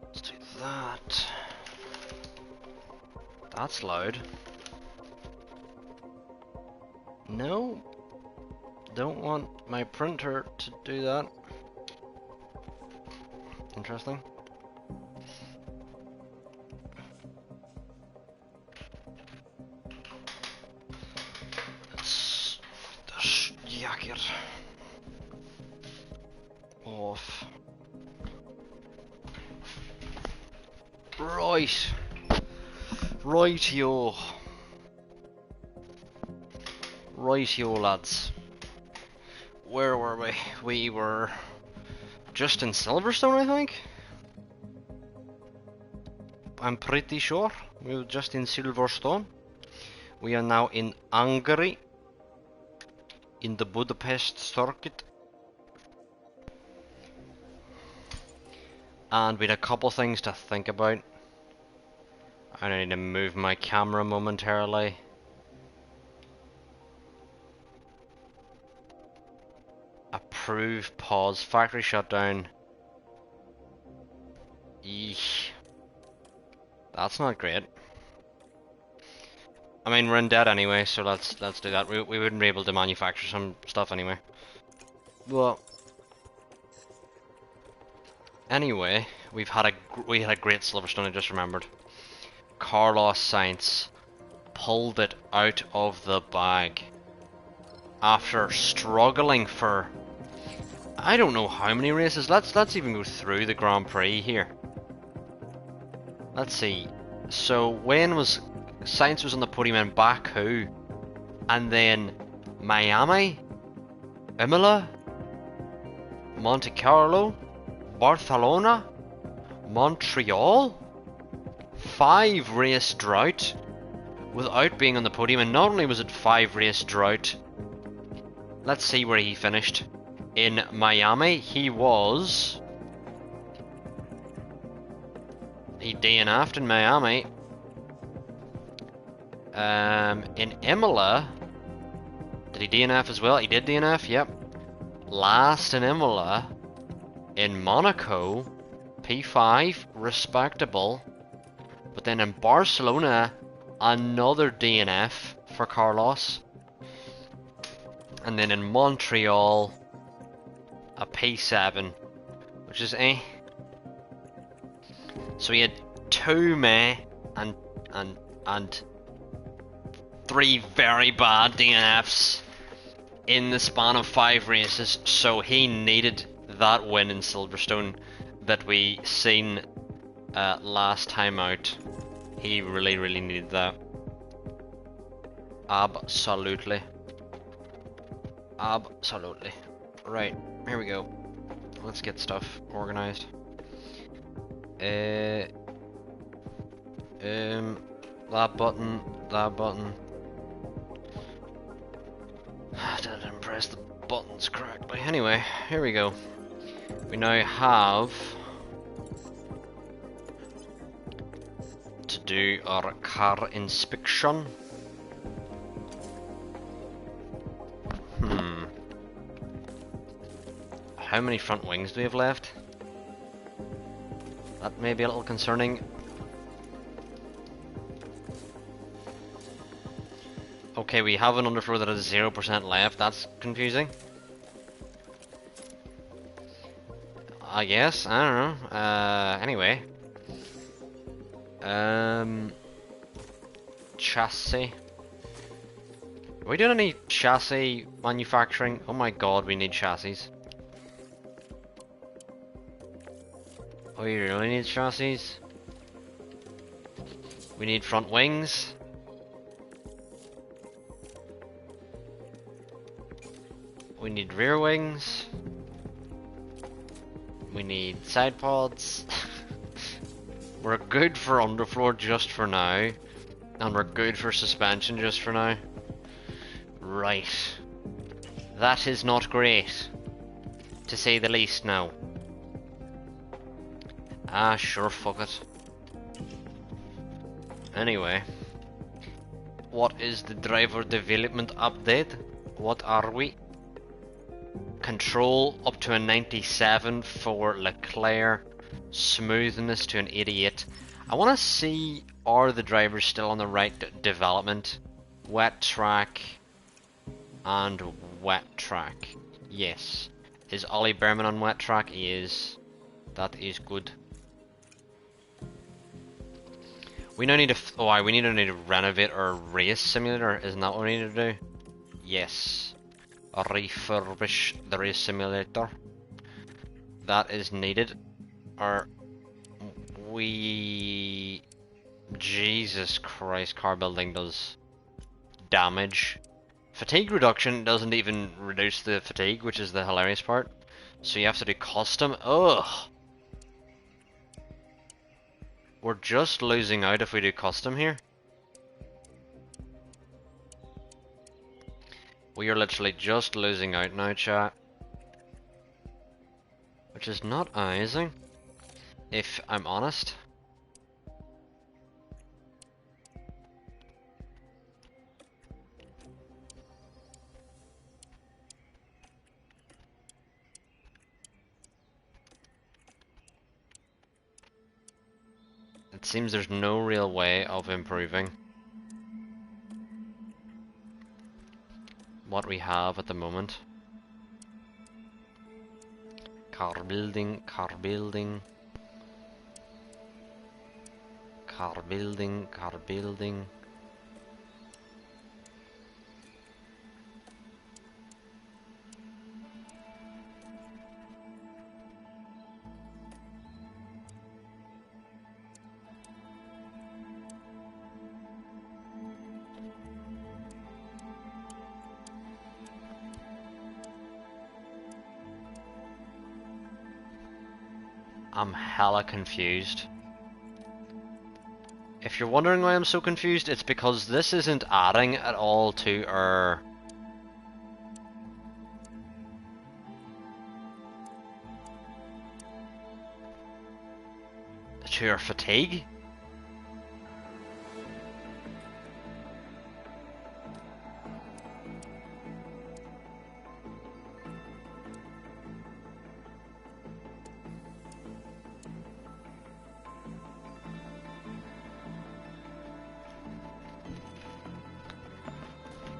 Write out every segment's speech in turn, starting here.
Let's do that. That's loud. No, don't want my printer to do that. Interesting. Let's this jacket off. Right. Right-yo. Right-yo, lads. Where were we? We were just in Silverstone, I think? I'm pretty sure. We were just in Silverstone. We are now in Hungary, in the Budapest circuit. And we had a couple things to think about. I need to move my camera momentarily. Approve, pause, factory shutdown. Eesh. That's not great. I mean, we're in debt anyway, so let's do that. We wouldn't be able to manufacture some stuff anyway. Well, anyway, we had a great Silverstone. I just remembered. Carlos Sainz pulled it out of the bag after struggling for I don't know how many races. Let's even go through the Grand Prix here. Let's see. So when was Sainz was on the podium in Baku, and then Miami, Imola, Monte Carlo, Barcelona, Montreal. 5 race drought without being on the podium, and not only was it 5 race drought. Let's see where he finished. In Miami, he DNF'd in Miami. In Imola, did he DNF as well? He did DNF, yep. Last in Imola. In Monaco, P5, respectable. But then in Barcelona, another DNF for Carlos. And then in Montreal, a P7, which is eh. So he had 2 meh and 3 very bad DNFs in the span of 5 races. So he needed that win in Silverstone that we seen last time out. He really needed that. Absolutely. Absolutely. Right, here we go. Let's get stuff organized. That button. I didn't press the buttons correctly. Anyway, here we go. We now have to do our car inspection. How many front wings do we have left? That may be a little concerning. Okay, we have an underfloor that has 0% left. That's confusing. I guess. I don't know. Anyway. Chassis. Are we doing any chassis manufacturing? Oh my god, we need chassis. Oh, we really need chassis? We need front wings. We need rear wings. We need side pods. We're good for underfloor just for now. And we're good for suspension just for now. Right. That is not great, to say the least now. Ah, sure, fuck it. Anyway. What is the driver development update? What are we? Control up to a 97 for Leclerc. Smoothness to an 88. I want to see, are the drivers still on the right development? Wet track and wet track. Yes. Is Ollie Berman on wet track? He is. That is good. We now need to. We need to renovate our race simulator. Isn't that what we need to do? Yes. Refurbish the race simulator. That is needed. Or we. Jesus Christ, car building does damage. Fatigue reduction doesn't even reduce the fatigue, which is the hilarious part. So you have to do custom. Ugh. We're just losing out if we do custom here. We are literally just losing out now, chat. Which is not amazing, if I'm honest. It seems there's no real way of improving what we have at the moment. Car building, car building, car building, car building. I'm hella confused. If you're wondering why I'm so confused, it's because this isn't adding at all to our fatigue.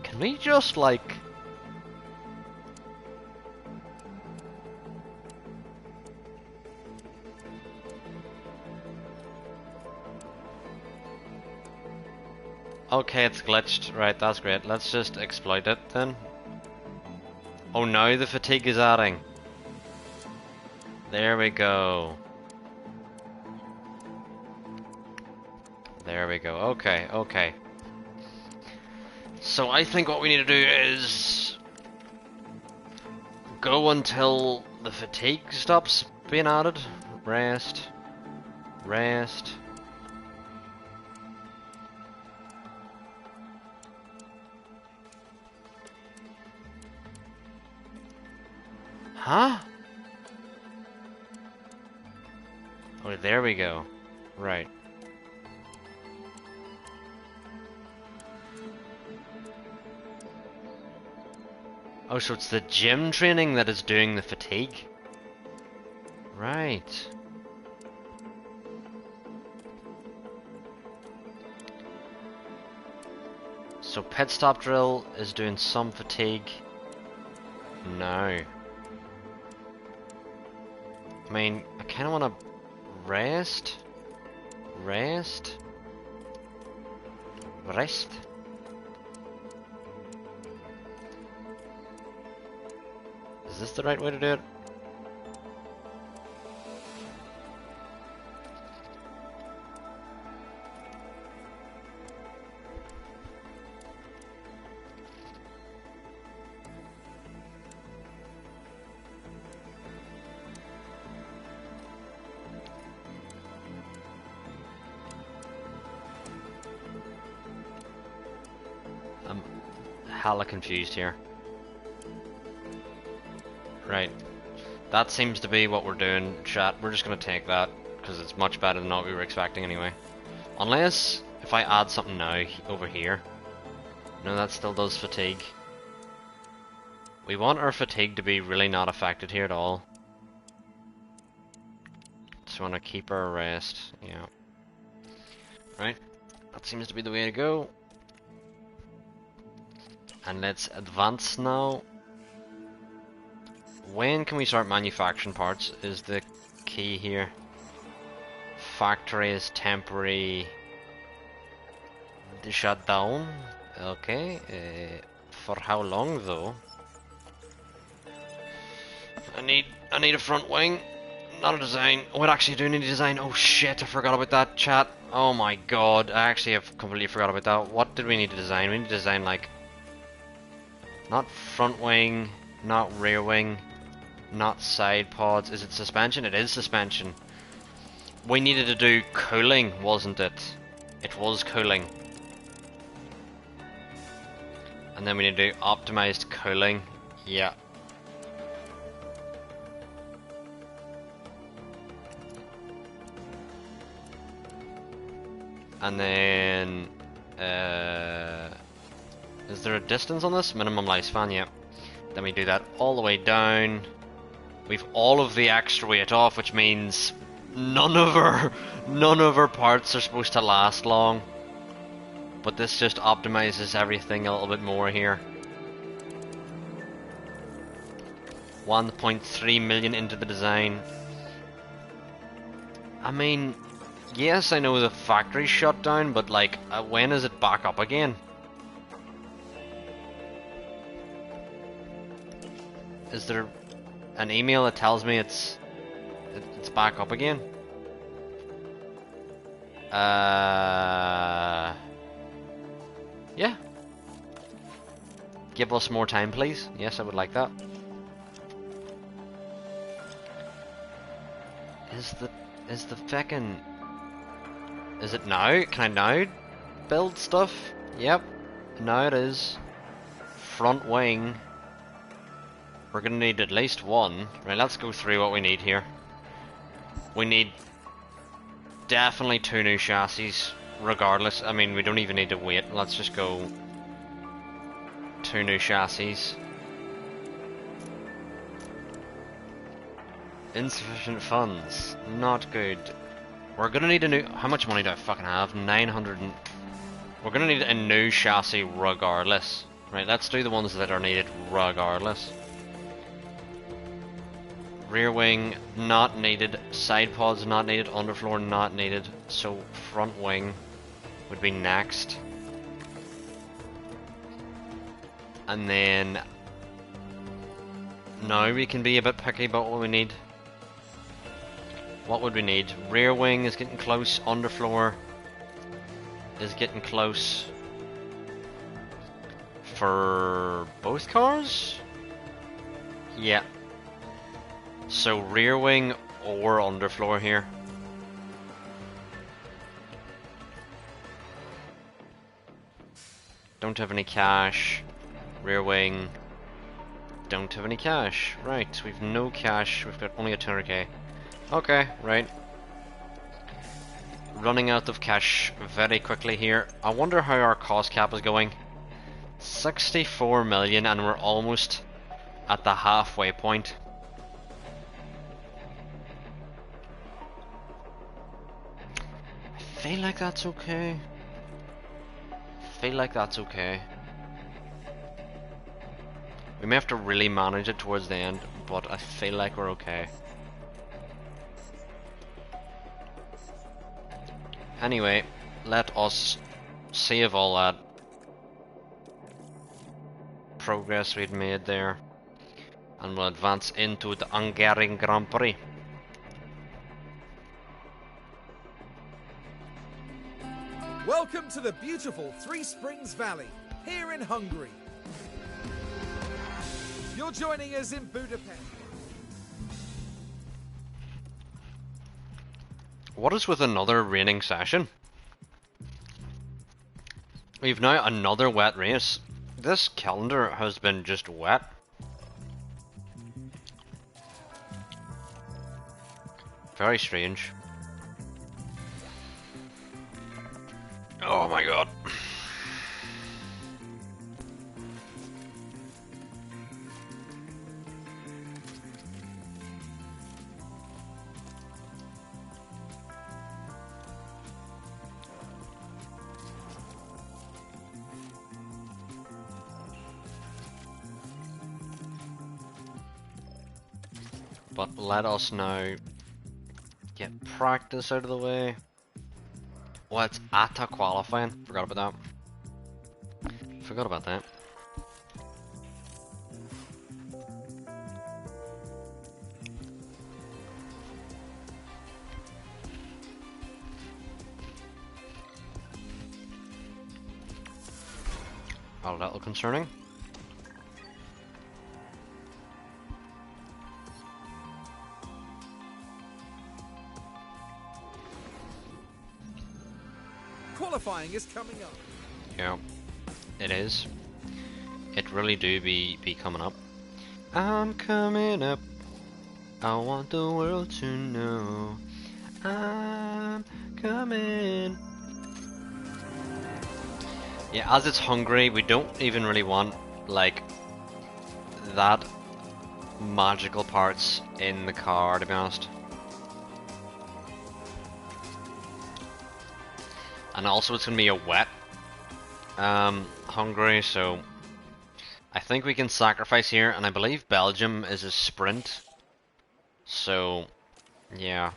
Can we just like... Okay, it's glitched. Right, that's great. Let's just exploit it then. Oh, now the fatigue is adding. There we go. There we go. Okay, okay. So I think what we need to do is go until the fatigue stops being added. Rest. Rest. Huh? Oh, there we go. Right. Oh, so it's the gym training that is doing the fatigue? Right. So pit stop drill is doing some fatigue. No. I mean, I kind of want to rest. Rest. Rest. Is this the right way to do it? I'm hella confused here. Right. That seems to be what we're doing, chat. We're just gonna take that, because it's much better than what we were expecting anyway. Unless, if I add something now, over here. No, that still does fatigue. We want our fatigue to be really not affected here at all. Just want to keep our rest. Yeah. Right. That seems to be the way to go. And let's advance now. When can we start manufacturing parts is the key here. Factory is temporary. Shut down. Okay. For how long though? I need a front wing. Not a design. Oh, I actually do need a design. Oh shit, I forgot about that, chat. Oh my god, I actually have completely forgot about that. What did we need to design? We need to design like... Not front wing, not rear wing, not side pods. Is it suspension? It is suspension. We needed to do cooling, wasn't it? It was cooling. And then we need to do optimized cooling. Yeah. And then... is there a distance on this? Minimum lifespan, yeah. Then we do that all the way down. We've all of the extra weight off, which means none of our parts are supposed to last long. But this just optimizes everything a little bit more here. 1.3 million into the design. I mean, yes, I know the factory's shut down, but like, when is it back up again? Is there an email that tells me it's back up again? Yeah. Give us more time, please. Yes, I would like that. Is the feckin'... Is it now? Can I now build stuff? Yep. Now it is. Front wing. We're gonna need at least one. Right, let's go through what we need here. We need definitely 2 new chassis, regardless. I mean, we don't even need to wait. Let's just go 2 new chassis. Insufficient funds. Not good. We're gonna need a new... How much money do I fucking have? 900 and... We're gonna need a new chassis regardless. Right, let's do the ones that are needed regardless. Rear wing, not needed. Side pods, not needed. Underfloor, not needed. So, front wing would be next. And then... Now we can be a bit picky about what we need. What would we need? Rear wing is getting close. Underfloor is getting close. For both cars? Yeah. So rear wing or underfloor here. Don't have any cash. Rear wing. Don't have any cash. Right, we've no cash. We've got only a 200k. Okay, right. Running out of cash very quickly here. I wonder how our cost cap is going. 64 million and we're almost at the halfway point. I feel like that's okay. Feel like that's okay. We may have to really manage it towards the end, but I feel like we're okay. Anyway, let us save all that progress we'd made there, and we'll advance into the Hungarian Grand Prix. Welcome to the beautiful Three Springs Valley, here in Hungary. You're joining us in Budapest. What is with another raining session? We've now another wet race. This calendar has been just wet. Very strange. Oh my god. But let us now get practice out of the way. Well, it's ATA qualifying. Forgot about that. Forgot about that. A little concerning. Qualifying is coming up. Yeah, it is. It really do be coming up. I'm coming up. I want the world to know. I'm coming. Yeah, as it's Hungary, we don't even really want, like, that magical parts in the car, to be honest. And also it's going to be a wet Hungary, so I think we can sacrifice here, and I believe Belgium is a sprint. So, yeah.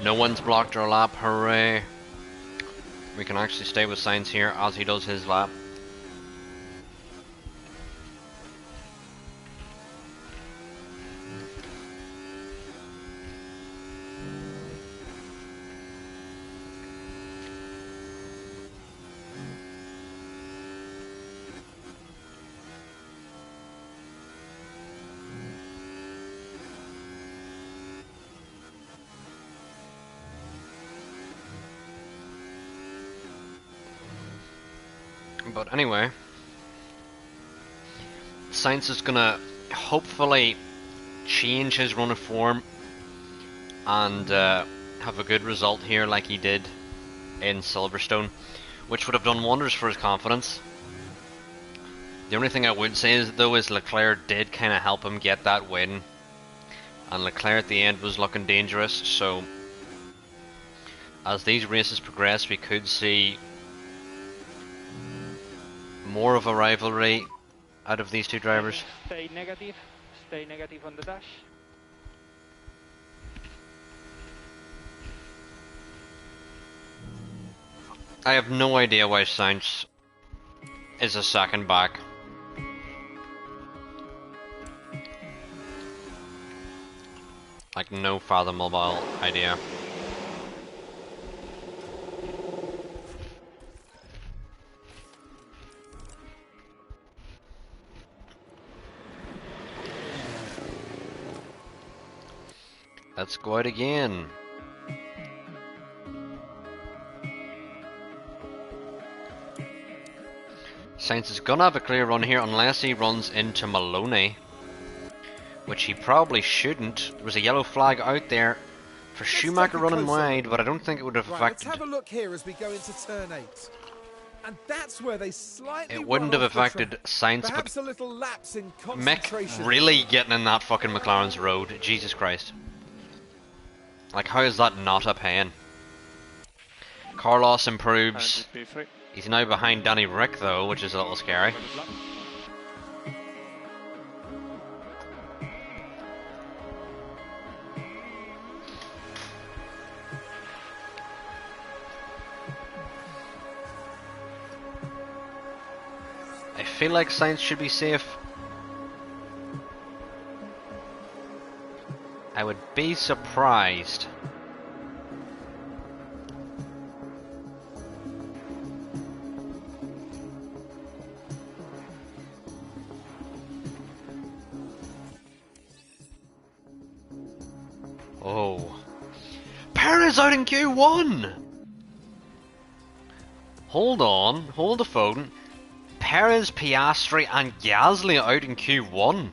No one's blocked our lap, hooray. We can actually stay with Sainz here as he does his lap. But anyway, Sainz is gonna hopefully change his run of form and have a good result here like he did in Silverstone, which would have done wonders for his confidence. The only thing I would say is, though, is Leclerc did kind of help him get that win, and Leclerc at the end was looking dangerous, so as these races progress we could see more of a rivalry out of these two drivers. Stay negative on the dash. I have no idea why Sainz is a second back. Like, no fathomable idea. Let's go out again. Sainz is gonna have a clear run here unless he runs into Maloney, which he probably shouldn't. There was a yellow flag out there for Schumacher running wide, but I don't think it would have affected. Let's have a look here as we go into turn 8. And that's where they slightly It wouldn't have affected Sainz, perhaps but a little lapse in Mick concentration. really getting in that fucking McLaren's road. Jesus Christ. Like, how is that not a pain? Carlos improves. He's now behind Danny Rick though, which is a little scary. I feel like Sainz should be safe. I would be surprised. Oh. Perez out in Q1! Hold on, hold the phone. Perez, Piastri and Gasly out in Q1.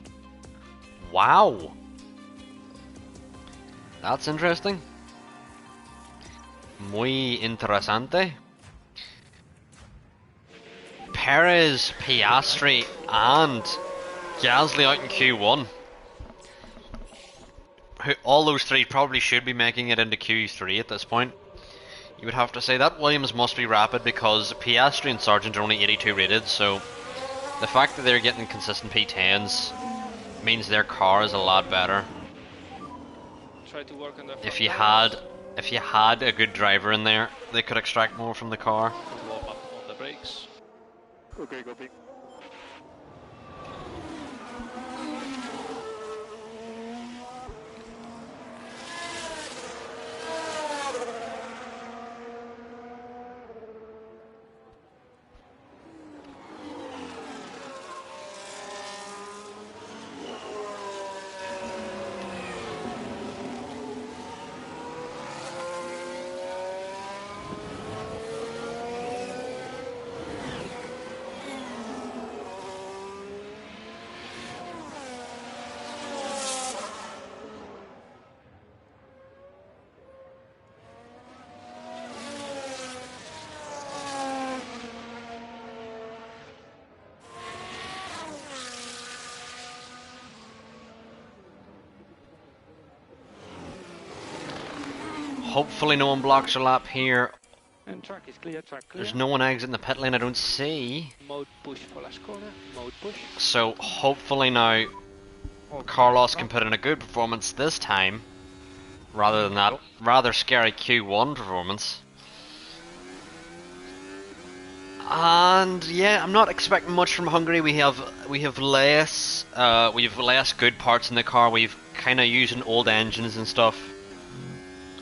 Wow. That's interesting. Muy interesante. Perez, Piastri and Gasly out in Q1. all those three probably should be making it into Q3 at this point. You would have to say that Williams must be rapid because Piastri and Sargent are only 82 rated, so the fact that they're getting consistent P10s means their car is a lot better. Try to work on the If you had a good driver in there, they could extract more from the car. Warm up on the brakes. Okay, copy. Hopefully no one blocks a lap here. And track is clear, track clear. There's no one exiting the pit lane I don't see. Mode push for last corner, mode push. So hopefully now Carlos can put in a good performance this time, rather than that rather scary Q1 performance. And yeah, I'm not expecting much from Hungary. We have less good parts in the car. We've kind of using old engines and stuff.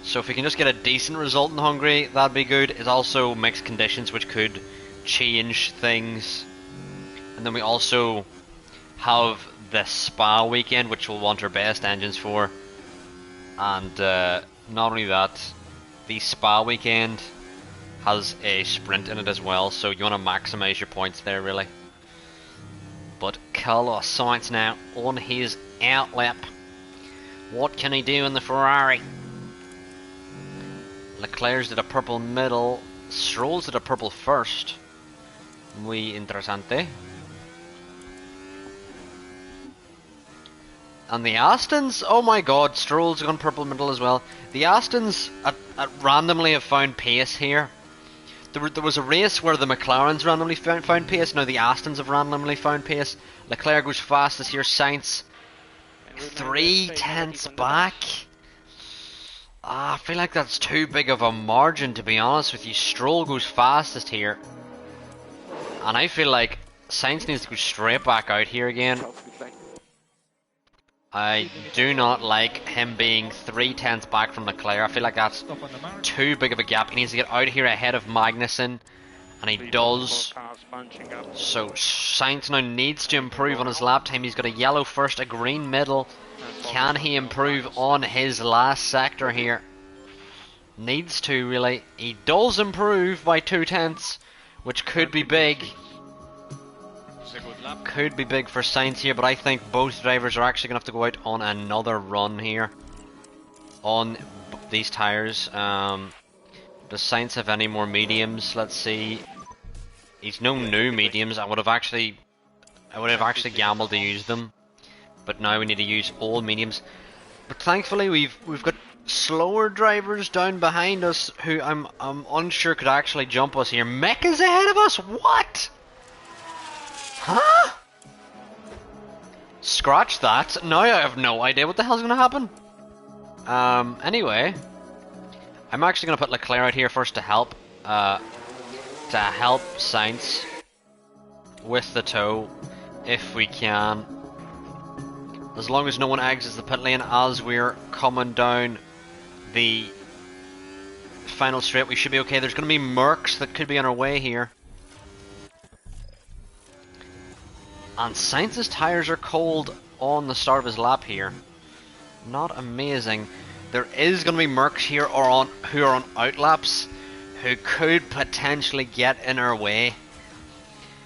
So if we can just get a decent result in Hungary, that'd be good. It's also mixed conditions, which could change things. And then we also have the Spa weekend, which we'll want our best engines for. And not only that, the Spa weekend has a sprint in it as well, so you want to maximize your points there, really. But Carlos Sainz now on his outlap. What can he do in the Ferrari? Leclerc's did a purple middle, Stroll's did a purple first. Muy interesante. And the Astons, oh my god, Stroll's gone purple middle as well. The Astons randomly have found pace here. There was a race where the McLarens randomly found pace, now the Astons have randomly found pace. Leclerc goes fastest here, Sainz 3/10 back. I feel like that's too big of a margin, to be honest with you. Stroll goes fastest here. And I feel like Sainz needs to go straight back out here again. I do not like him being 3/10 back from Leclerc. I feel like that's too big of a gap. He needs to get out here ahead of Magnussen, and he does. So Sainz now needs to improve on his lap time. He's got a yellow first, a green middle. Can he improve on his last sector here? Needs to, really. He does improve by 2/10, which could be big. Could be big for Sainz here, but I think both drivers are actually going to have to go out on another run here on these tyres. Does Sainz have any more mediums? Let's see. He's no new mediums. I would have actually gambled to use them, but now we need to use all mediums. But thankfully we've got slower drivers down behind us who I'm unsure could actually jump us here. Mick is ahead of us. What? Huh? Scratch that. Now I have no idea what the hell's going to happen. Anyway, I'm actually going to put Leclerc out here first to help Sainz with the tow, if we can. As long as no one exits the pit lane as we're coming down the final straight, we should be okay. There's going to be Mercs that could be on our way here. And Sainz's tyres are cold on the start of his lap here. Not amazing. There is going to be Mercs here who are on outlaps who could potentially get in our way,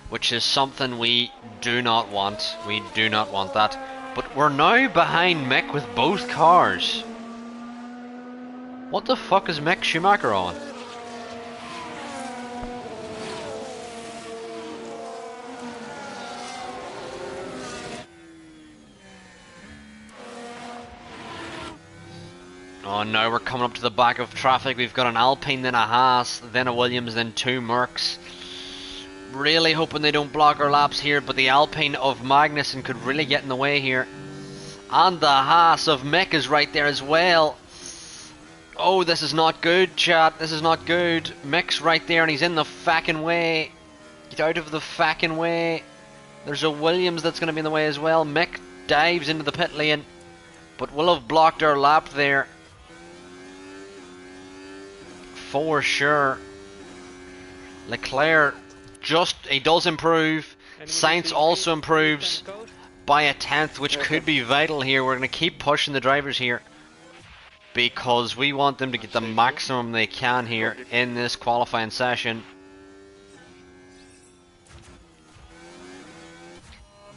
which is something we do not want. We do not want that. But we're now behind Mick with both cars. What the fuck is Mick Schumacher on? Oh, now we're coming up to the back of traffic. We've got an Alpine, then a Haas, then a Williams, then two Mercs. Really hoping they don't block our laps here, but the Alpine of Magnussen could really get in the way here. And the Haas of Mick is right there as well. Oh, this is not good, chat. This is not good. Mick's right there and he's in the fucking way. Get out of the fucking way. There's a Williams that's going to be in the way as well. Mick dives into the pit lane, but will have blocked our lap there. For sure. Leclerc he does improve. Sainz also improves by a 10th, which could be vital here. We're going to keep pushing the drivers here because we want them to get the maximum they can here in this qualifying session.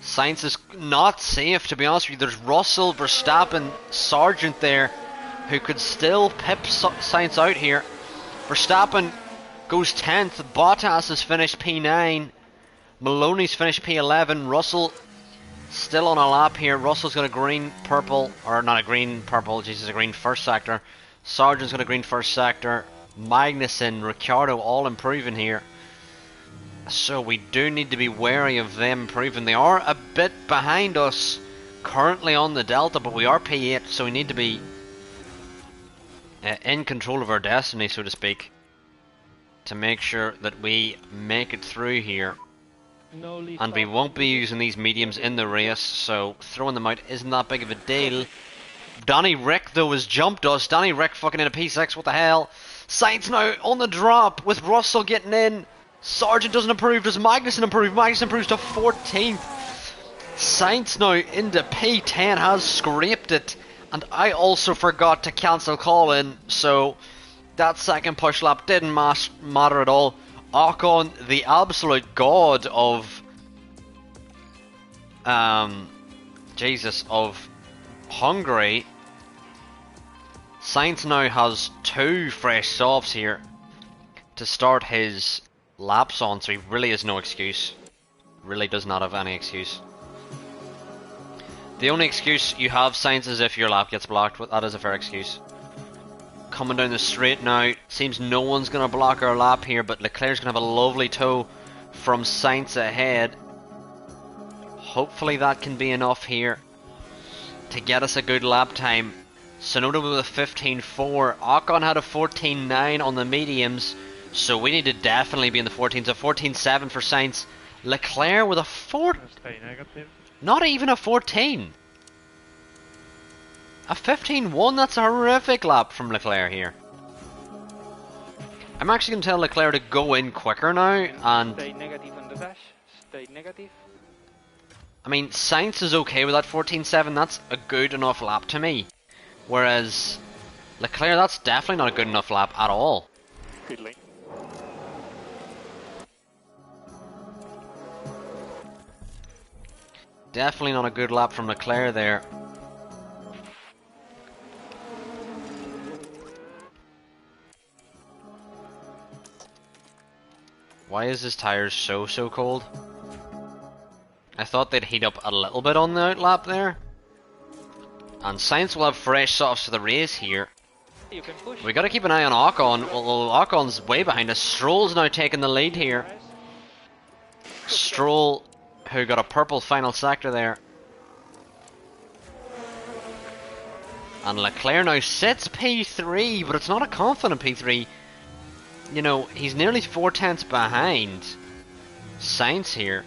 Sainz is not safe, to be honest with you. There's Russell, Verstappen, Sargent there who could still pip Sainz out here. Verstappen goes 10th, Bottas has finished P9, Maloney's finished P11, Russell still on a lap here. Russell's got a green purple, or not a green purple, Jesus, a green first sector. Sargent's got a green first sector. Magnussen, Ricciardo all improving here. So we do need to be wary of them improving. They are a bit behind us currently on the Delta, but we are P8, so we need to be in control of our destiny, so to speak, to make sure that we make it through here. And we won't be using these mediums in the race, so throwing them out isn't that big of a deal. Danny Rick though has jumped us. Danny Rick fucking in a P6, what the hell? Sainz now on the drop with Russell getting in. Sargent doesn't improve. Does Magnussen improve? Magnussen improves to 14th. Sainz now into P10 has scraped it. And I also forgot to cancel call-in, so that second push lap didn't matter at all. Ocon, the absolute god of of Hungary. Sainz now has 2 fresh softs here to start his laps on, so he really has no excuse. Really does not have any excuse. The only excuse you have, Sainz, is if your lap gets blocked. That is a fair excuse. Coming down the straight now. Seems no one's going to block our lap here, but Leclerc's going to have a lovely tow from Sainz ahead. Hopefully that can be enough here to get us a good lap time. Sonoda with a 15.4. Ocon had a 14.9 on the mediums, so we need to definitely be in the 14s. A 14.7 for Sainz. Leclerc with a 4... Not even a 14. A 15.1, that's a horrific lap from Leclerc here. I'm actually going to tell Leclerc to go in quicker now, and... Stay negative on the dash. Stay negative. I mean, Sainz is okay with that 14.7, that's a good enough lap to me. Whereas, Leclerc, that's definitely not a good enough lap at all. Good lane. Definitely not a good lap from Leclerc there. Why is his tires so cold? I thought they'd heat up a little bit on the outlap there. And Sainz will have fresh softs for the race here. You can push. We gotta keep an eye on Ocon. Well, Ocon's way behind us. Stroll's now taking the lead here. Stroll, who got a purple final sector there. And Leclerc now sits P3, but it's not a confident P3. You know, he's nearly 4 tenths behind Sainz here.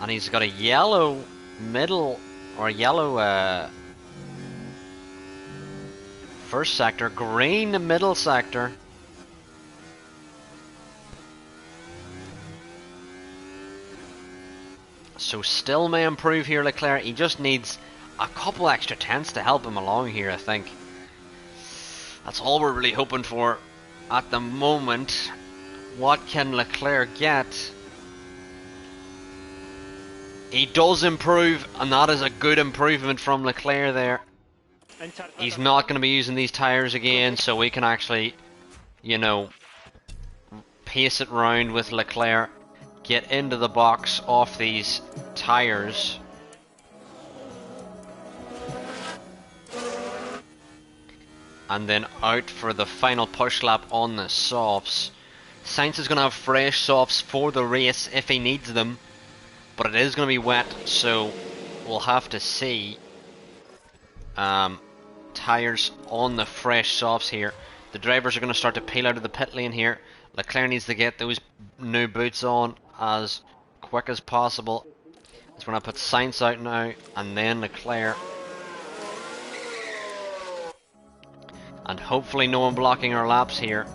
And he's got a yellow middle, or a yellow first sector, green middle sector. So still may improve here, Leclerc. He just needs a couple extra tenths to help him along here, I think. That's all we're really hoping for at the moment. What can Leclerc get? He does improve, and that is a good improvement from Leclerc there. He's not going to be using these tyres again, so we can actually, you know, pace it round with Leclerc. Get into the box off these tyres. and then out for the final push lap on the softs. Sainz is going to have fresh softs for the race if he needs them, but it is going to be wet, so we'll have to see. Tyres on the fresh softs here. The drivers are going to start to peel out of the pit lane here. Leclerc needs to get those new boots on as quick as possible. So we're going to put Sainz out now, and then Leclerc. And hopefully no one blocking our laps here.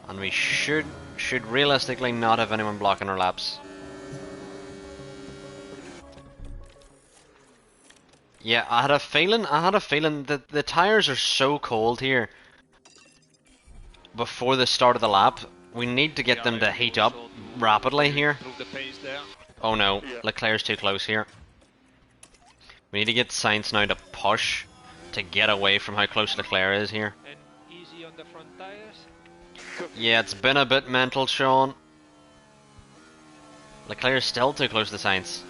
And we should realistically not have anyone blocking our laps. Yeah, I had a feeling that the tires are so cold here before the start of the lap. We need to get them to heat up rapidly here. Oh no, Leclerc's too close here. We need to get Sainz now to push to get away from how close Leclerc is here. And easy on the front tires. Yeah, it's been a bit mental, Sean. Leclerc's still too close to Sainz.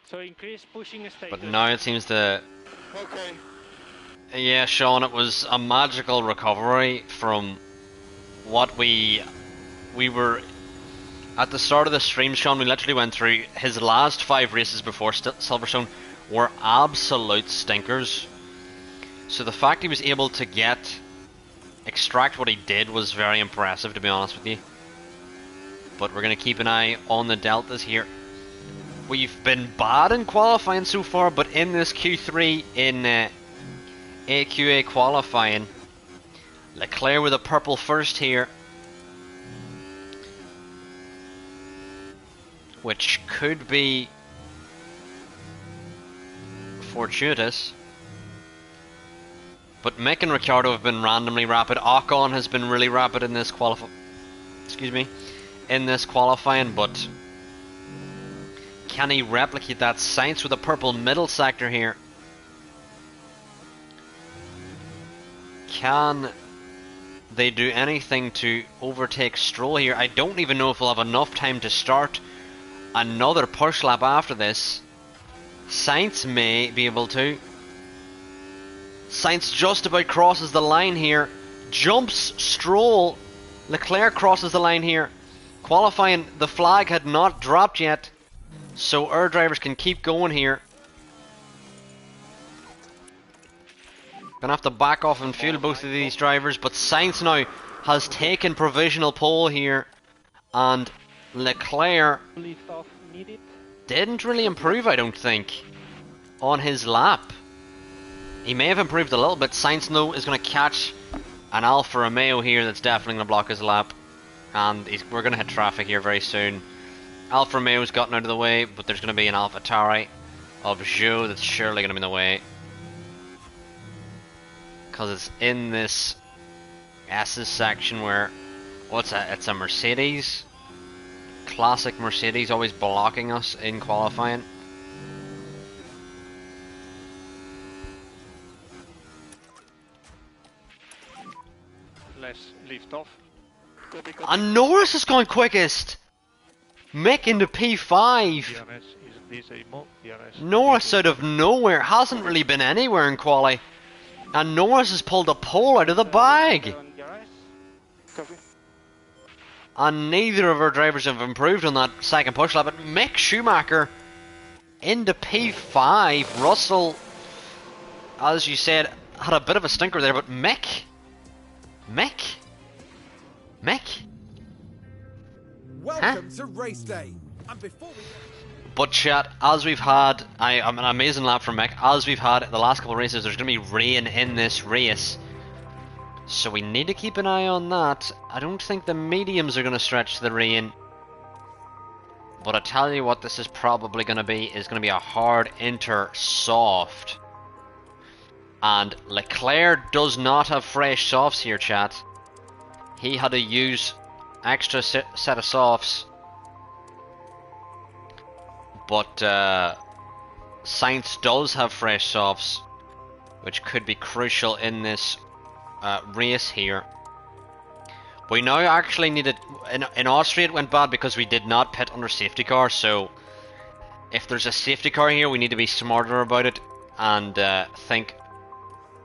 So increase pushing status. But now it seems to... Okay. Yeah, Sean, it was a magical recovery from what we were... At the start of the stream, Sean, we literally went through his last 5 races before Silverstone were absolute stinkers. So the fact he was able to extract what he did was very impressive, to be honest with you. But we're going to keep an eye on the deltas here. We've been bad in qualifying so far, but in this Q3 in AQA qualifying, Leclerc with a purple first here, which could be fortuitous. But Mick and Ricciardo have been randomly rapid. Ocon has been really rapid in this qualifying, but can he replicate that? Sainz with a purple middle sector here. Can they do anything to overtake Stroll here? I don't even know if we'll have enough time to start another push lap after this. Sainz may be able to. Sainz just about crosses the line here. Jumps Stroll. Leclerc crosses the line here. Qualifying, the flag had not dropped yet, so our drivers can keep going here. Gonna have to back off and fuel both of these drivers, but Sainz now has taken provisional pole here, and Leclerc Lift off needed. didn't really improve, I don't think, on his lap. He may have improved a little bit. Sainz though is going to catch an Alfa Romeo here that's definitely going to block his lap, and we're going to hit traffic here very soon. Alfa Romeo's gotten out of the way, but there's going to be an AlphaTauri of Zhou that's surely going to be in the way, because it's in this S's section where, it's a Mercedes, classic Mercedes, always blocking us in qualifying. Let's lift off. And Norris is going quickest! Mick into P5! DRS, is this a mo? DRS. Norris out of nowhere, hasn't really been anywhere in quali. And Norris has pulled a pole out of the bag! On DRS. Copy. And neither of our drivers have improved on that second push lap, but Mick Schumacher into P5. Russell, as you said, had a bit of a stinker there, but Mick. Welcome to race day. And before we But chat, as we've had, an amazing lap from Mick, as we've had the last couple of races, there's going to be rain in this race. So we need to keep an eye on that. I don't think the mediums are going to stretch the rain. But I tell you what this is probably going to be, is going to be a hard inter soft. And Leclerc does not have fresh softs here, chat. He had to use extra set of softs. But Sainz does have fresh softs, which could be crucial in this race here. We now actually needed... In Austria it went bad because we did not pit under safety car, so... If there's a safety car here, we need to be smarter about it and think,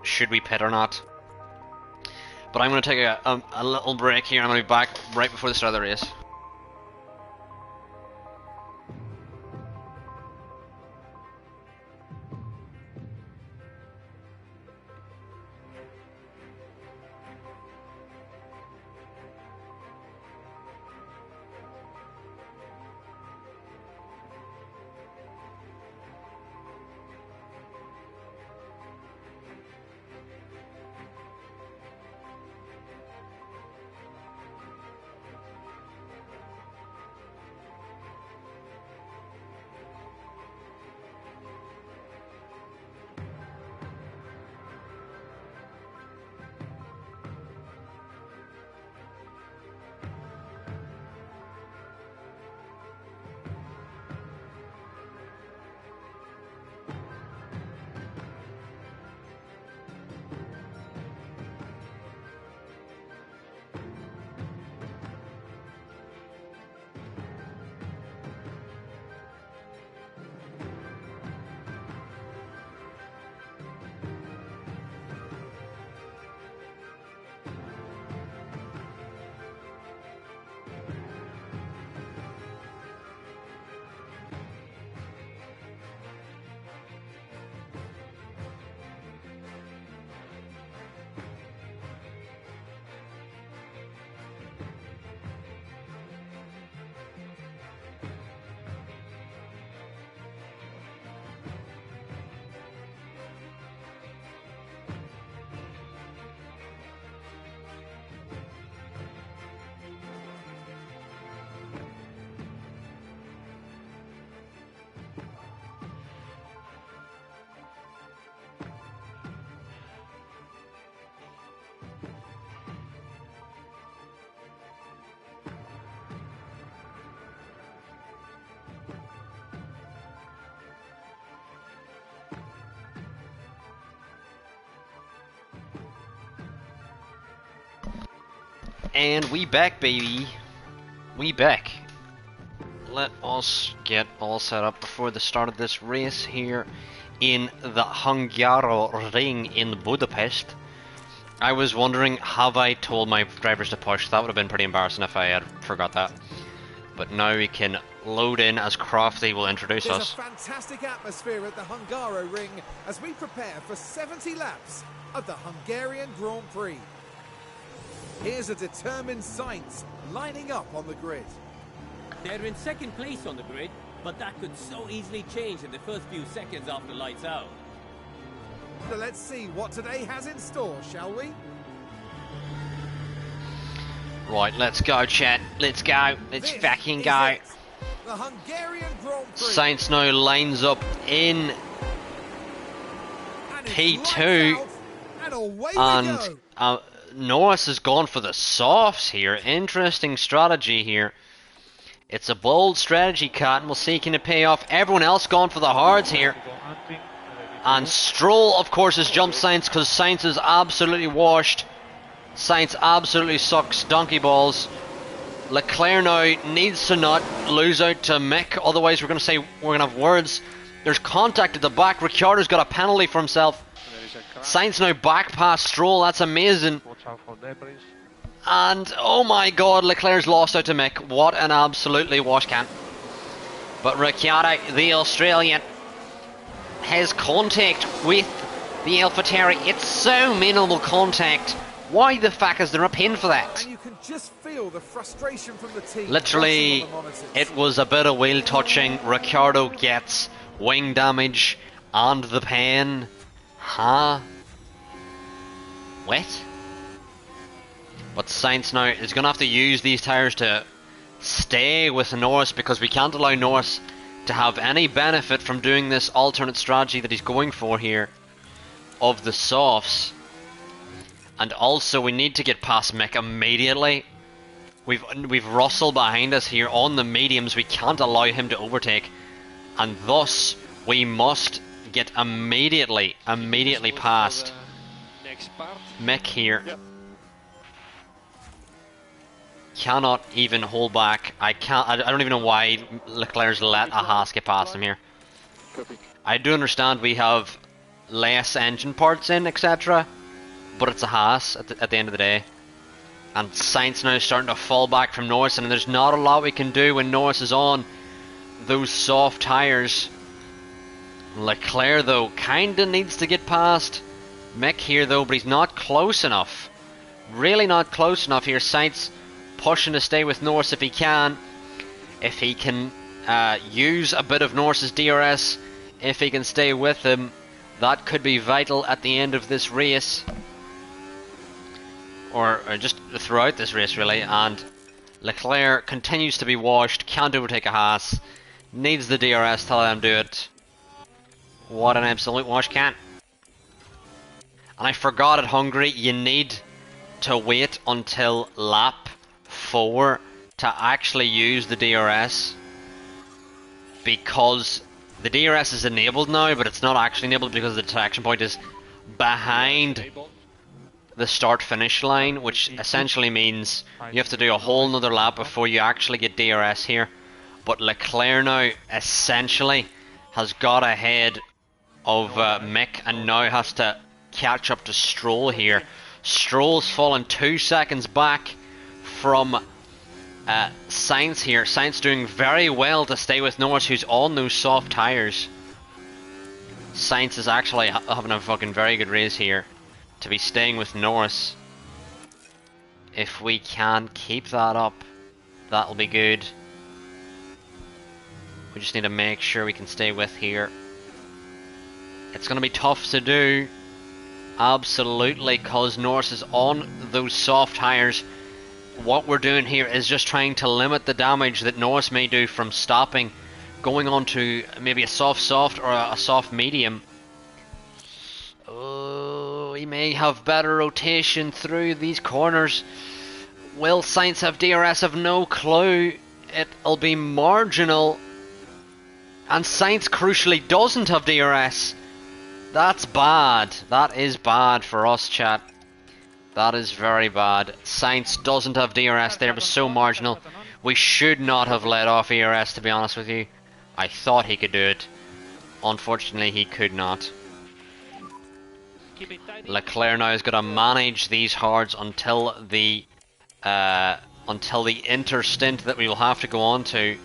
should we pit or not? But I'm going to take a little break here. I'm going to be back right before the start of the race. And we back, baby. We back. Let us get all set up before the start of this race here in the Hungaroring in Budapest. I was wondering, have I told my drivers to push? That would have been pretty embarrassing if I had forgot that. But now we can load in as Crafty will introduce us. There's a fantastic atmosphere at the Hungaroring as we prepare for 70 laps of the Hungarian Grand Prix. Here's a determined Sainz lining up on the grid. They're in second place on the grid, but that could so easily change in the first few seconds after lights out. So let's see what today has in store, shall we? Right, let's go, chat. Let's go. Let's fucking go. It. The Hungarian Grand Prix. Sainz now lines up in P2, and away and we go. Norris has gone for the softs here. Interesting strategy here. It's a bold strategy, Cat, and we'll see can it pay off. Everyone else gone for the hards here. And Stroll, of course, has jumped Sainz because Sainz is absolutely washed. Sainz absolutely sucks donkey balls. Leclerc now needs to not lose out to Mick, otherwise we're going to have words. There's contact at the back. Ricciardo's got a penalty for himself. Sainz now back past Stroll, that's amazing. And oh my god, Leclerc's lost out to Mick. What an absolutely wash can. But Ricciardo, the Australian, has contact with the AlphaTauri. It's so minimal contact. Why the fuck is there a pin for that? And you can just feel the frustration from the team. Literally, it was a bit of wheel touching. Ricciardo gets wing damage and the pen. Huh? What? But Sainz now is going to have to use these tyres to stay with Norris because we can't allow Norris to have any benefit from doing this alternate strategy that he's going for here of the softs. And also we need to get past Mick immediately. We've Russell behind us here on the mediums. We can't allow him to overtake, and thus we must get immediately past Mick here. Yep. cannot even hold back. I don't even know why Leclerc's let a Haas get past him here. Copy. I do understand we have less engine parts in, etc. But it's a Haas at the end of the day. And Sainz now is starting to fall back from Norris, and there's not a lot we can do when Norris is on those soft tyres. Leclerc, though, kinda needs to get past Mick here, though, but he's not close enough. Really not close enough here. Sainz pushing to stay with Norris if he can. If he can use a bit of Norris's DRS, if he can stay with him, that could be vital at the end of this race. Or just throughout this race, really. And Leclerc continues to be washed, can't overtake a Haas, needs the DRS to let him do it. What an absolute wash can. And I forgot at Hungary, you need to wait until lap 4 to actually use the DRS. Because the DRS is enabled now, but it's not actually enabled because the detection point is behind the start-finish line, which essentially means you have to do a whole nother lap before you actually get DRS here. But Leclerc now essentially has got ahead of Mick and now has to catch up to Stroll here. Stroll's fallen 2 seconds back from Sainz here. Sainz doing very well to stay with Norris, who's on those soft tyres. Sainz is actually having a fucking very good race here to be staying with Norris. If we can keep that up, that'll be good. We just need to make sure we can stay with here. It's going to be tough to do, absolutely, because Norris is on those soft tyres. What we're doing here is just trying to limit the damage that Norris may do from stopping, going on to maybe a soft or a soft medium. Oh, he may have better rotation through these corners. Will Sainz have DRS? I've no clue. It'll be marginal. And Sainz crucially doesn't have DRS. That's bad. That is bad for us, chat. That is very bad. Sainz doesn't have DRS there. It was so marginal. We should not have let off ERS, to be honest with you. I thought he could do it. Unfortunately, he could not. Leclerc now is going to manage these hards until the interstint that we will have to go on to.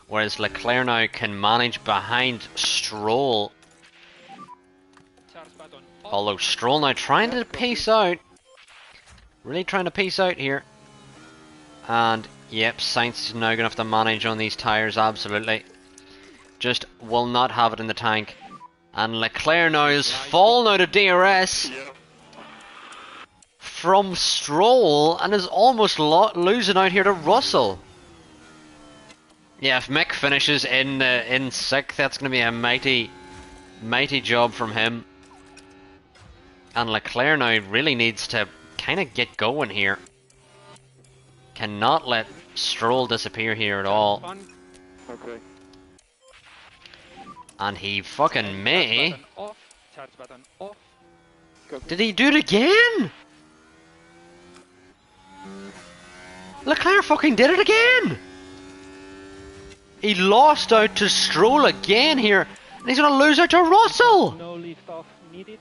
Whereas Leclerc now can manage behind Stroll. Although Stroll now trying to pace out. Really trying to pace out here. And yep, Sainz is now going to have to manage on these tyres, absolutely. Just will not have it in the tank. And Leclerc now is fallen out of DRS from Stroll and is almost losing out here to Russell. Yeah, if Mick finishes in 6th, that's going to be a mighty job from him. And Leclerc now really needs to kind of get going here. Cannot let Stroll disappear here at all. Okay. And he fucking may. Charge button off. Did he do it again? Leclerc fucking did it again! He lost out to Stroll again here, and he's gonna lose out to Russell! No lift off needed.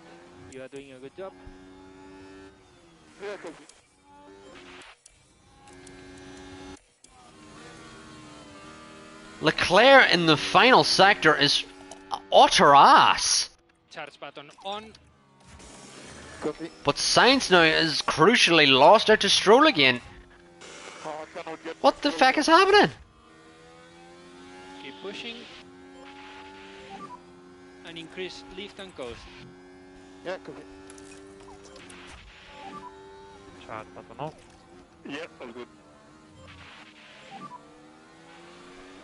You are doing a good job. Yeah, copy. Leclerc in the final sector is utter ass. Charge button on. Copy. But Sainz now is crucially lost out to Stroll again. Oh, I cannot get What the fuck is happening? Keep pushing. And increase lift and coast. Yeah, copy. Charge button off. Yeah, all good.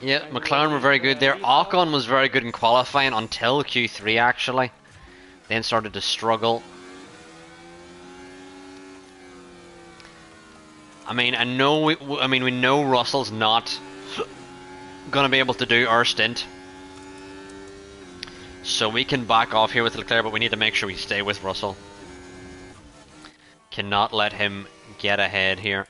Yeah, McLaren were very good there. Ocon was very good in qualifying until Q3 actually. Then started to struggle. I mean, we know Russell's not gonna be able to do our stint. So we can back off here with Leclerc, but we need to make sure we stay with Russell. Cannot let him get ahead here.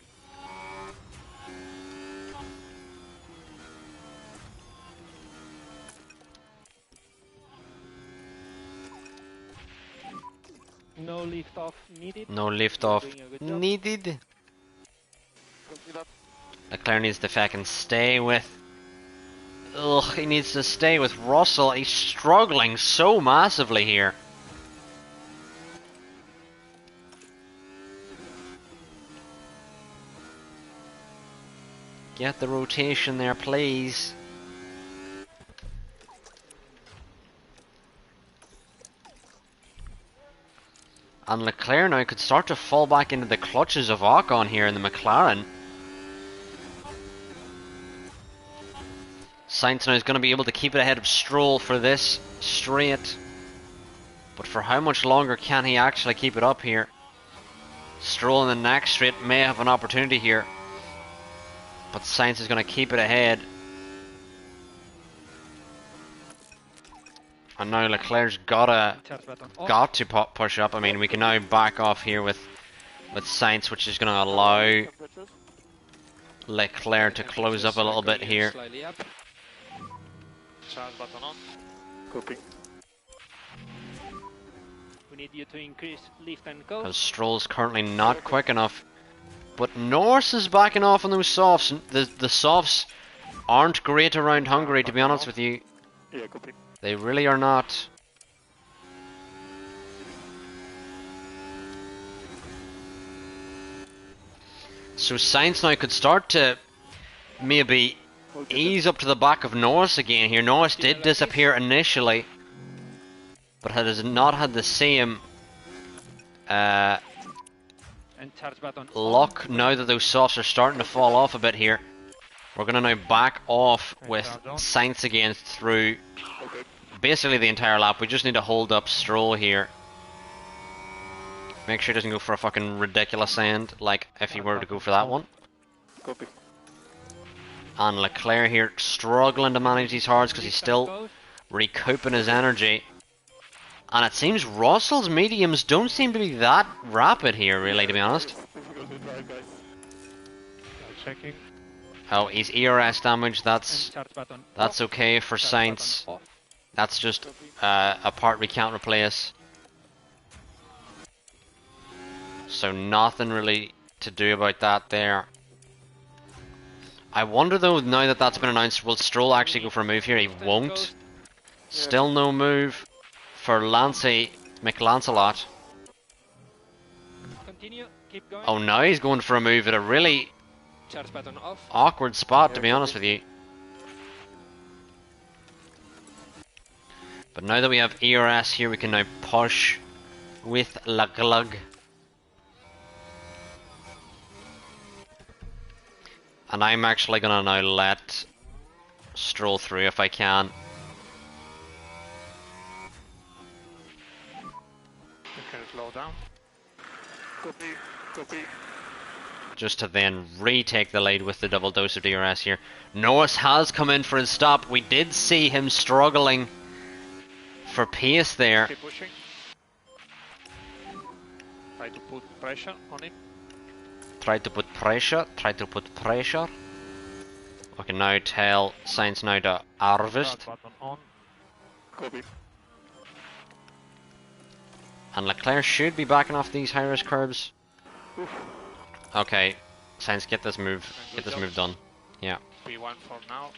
No lift off needed. No lift You're off doing a good job. needed. Copy that. Leclerc needs to fucking stay with... Ugh, he needs to stay with Russell. He's struggling so massively here. Get the rotation there, please. And Leclerc now could start to fall back into the clutches of Ocon here in the McLaren. Sainz now is going to be able to keep it ahead of Stroll for this straight. But for how much longer can he actually keep it up here? Stroll in the next straight may have an opportunity here. But Sainz is going to keep it ahead. And now Leclerc's got to push up. I mean, we can now back off here with Sainz, which is going to allow Temperatures. Leclerc to close up a little bit here. Slightly up. Charge button on. Copy. We need you to increase lift and coast. Because Stroll's currently not quick enough. But Norris is backing off on those softs. The softs aren't great around Hungary, to be honest with you. Yeah, copy. They really are not. So Sainz now could start to maybe ease up to the back of Norris again here. Norris did disappear initially, but has not had the same And charge button luck now that those softs are starting to fall off a bit here. We're going to now back off with Sainz again through Okay. basically the entire lap. We just need to hold up Stroll here. Make sure he doesn't go for a fucking ridiculous end, like if he were to go for that one. Copy. And Leclerc here struggling to manage these hards because he's still recouping his energy. And it seems Russell's mediums don't seem to be that rapid here, really, to be honest. Difficult to drive, guys. Checking. Oh, he's ERS damage. and That's charge button okay for Charge Sainz. button off. That's just a part we can't replace. So nothing really to do about that there. I wonder though, now that that's been announced, will Stroll actually go for a move here? He won't. Still no move for McLancelot. Continue, keep going. Oh, now he's going for a move at a really Charge button off. awkward spot, to be honest with you. But now that we have ERS here, we can now push with Leclerc. And I'm actually gonna now let Stroll through if I can. Okay, slow down. Copy. Copy. Just to then retake the lead with the double dose of DRS here. Norris has come in for his stop. We did see him struggling for pace there. Keep pushing. Try to put pressure on him. Try to put pressure. I can now tell Sainz now to harvest. Charge button on. Copy. And Leclerc should be backing off these high risk curbs. Okay, Sainz, get this move done. Yeah. P1 for now.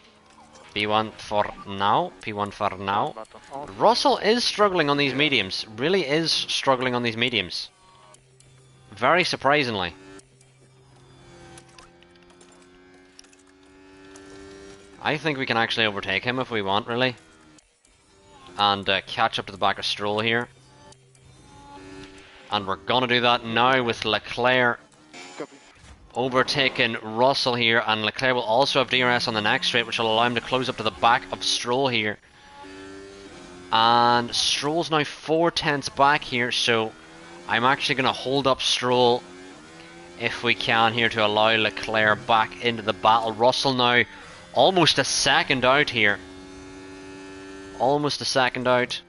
P1 for now. P1 for now. Charge button on. Russell is struggling on these mediums. Really is struggling on these mediums. Very surprisingly. I think we can actually overtake him if we want, really. And catch up to the back of Stroll here. And we're gonna do that now with Leclerc Copy. overtaking Russell here. And Leclerc will also have DRS on the next straight, which will allow him to close up to the back of Stroll here. And Stroll's now 4/10 back here, so I'm actually gonna hold up Stroll if we can here to allow Leclerc back into the battle. Russell now almost a second out here. Almost a second out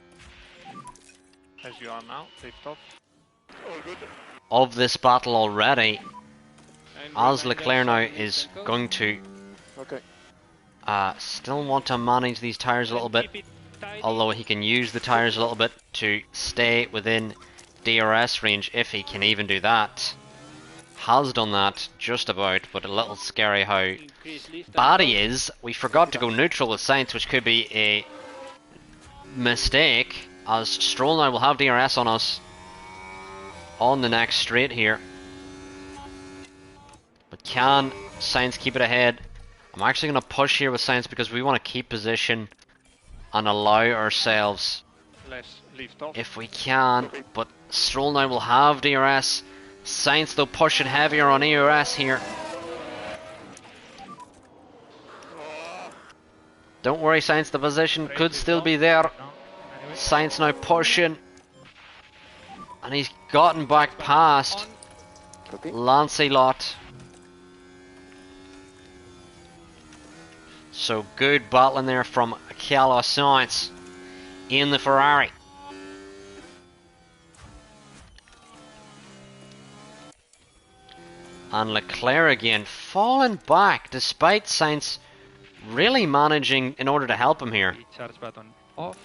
As you are now. Lift off. All good. of this battle already. And As remind Leclerc us now on lift is and coast. going to Okay. still want to manage these tyres a little And bit. keep it tidy. Although he can use the tyres a little bit to stay within DRS range, if he can even do that. Has done that, just about, but a little scary how Increase lift and bad he coast. is. We forgot to go neutral with Sainz, which could be a mistake, as Stroll now will have DRS on us on the next straight here. But can Sainz keep it ahead? I'm actually going to push here with Sainz because we want to keep position and allow ourselves, Less lift off. if we can, but Stroll now will have DRS. Sainz though pushing heavier on ERS here. Don't worry Sainz, the position could still be there. No, anyway. Sainz now pushing, and he's gotten back past Copy. Lancelot. So good battling there from Carlos Sainz in the Ferrari. And Leclerc again falling back despite Sainz really managing in order to help him here. Charge button off.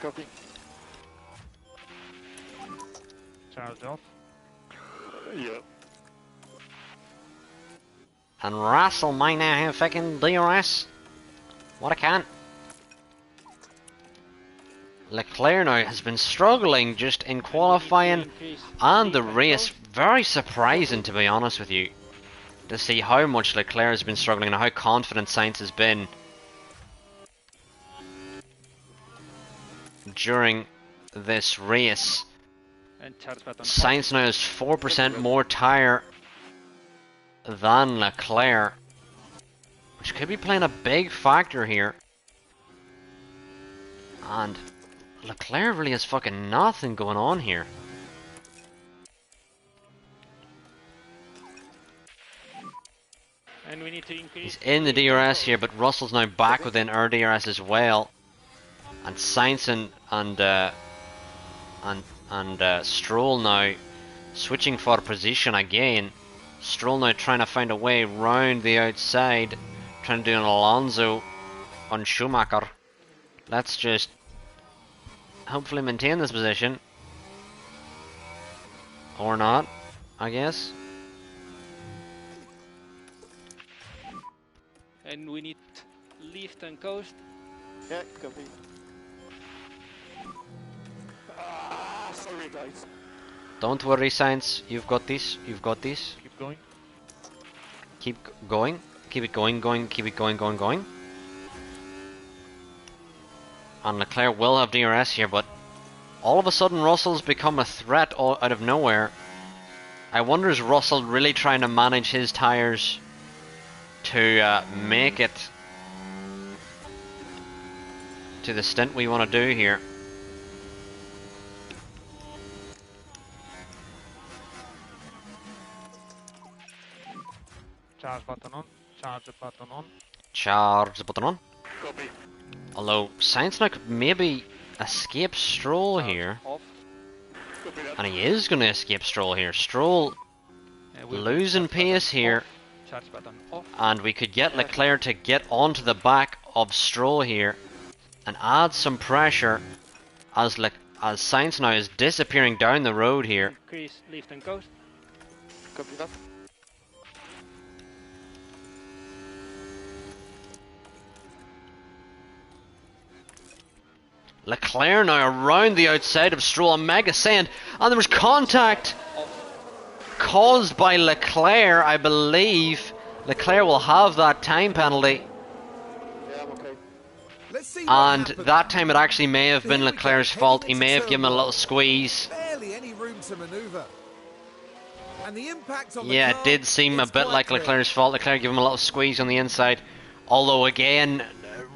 Copy. Charge off. Yeah. And Russell might now have fucking DRS. What a cunt. Leclerc now has been struggling just in qualifying Increase and the lift and race. coast. Very surprising, to be honest with you, to see how much Leclerc has been struggling and how confident Sainz has been during this race. And charge button off. Sainz now has 4% more tyre than Leclerc, which could be playing a big factor here. And Leclerc really has fucking nothing going on here. And we need to increase. He's in the lift and DRS coast. here, but Russell's now back within our DRS as well. And Sainz and Stroll now switching for position again. Stroll now trying to find a way round the outside, trying to do an Alonso on Schumacher. Let's just hopefully maintain this position. Or not, I guess. And we need lift and coast. Yeah, copy. Ah, sorry guys. Don't worry, Sainz. You've got this. You've got this. Keep going. Keep going. Keep it going, keep it going. And Leclerc will have DRS here, but all of a sudden Russell's become a threat out of nowhere. I wonder, is Russell really trying to manage his tyres to make it to the stint we want to do here? Charge button on. Charge button on. Charge the button on. Copy. Although Sainz now could maybe escape Stroll here. Off. Copy that. And he is going to escape Stroll here. Stroll And we'll losing charge button pace here. off. Charge button off. And we could get Leclerc to get onto the back of Stroll here and add some pressure as Sainz now is disappearing down the road here. Increase lift and coast. Copy that. Leclerc now around the outside of Stroll, a mega send, and there was contact caused by Leclerc, I believe. Leclerc will have that time penalty, Yeah, I'm okay. Let's see what and happens. that time it actually may have been Here we go, Leclerc's heading fault. He into may have given him a turn little one. squeeze. Barely any room to manoeuvre. And the impact on the Yeah, car it did seem a is bit quite like clear. Leclerc's fault. Leclerc gave him a little squeeze on the inside. Although, again,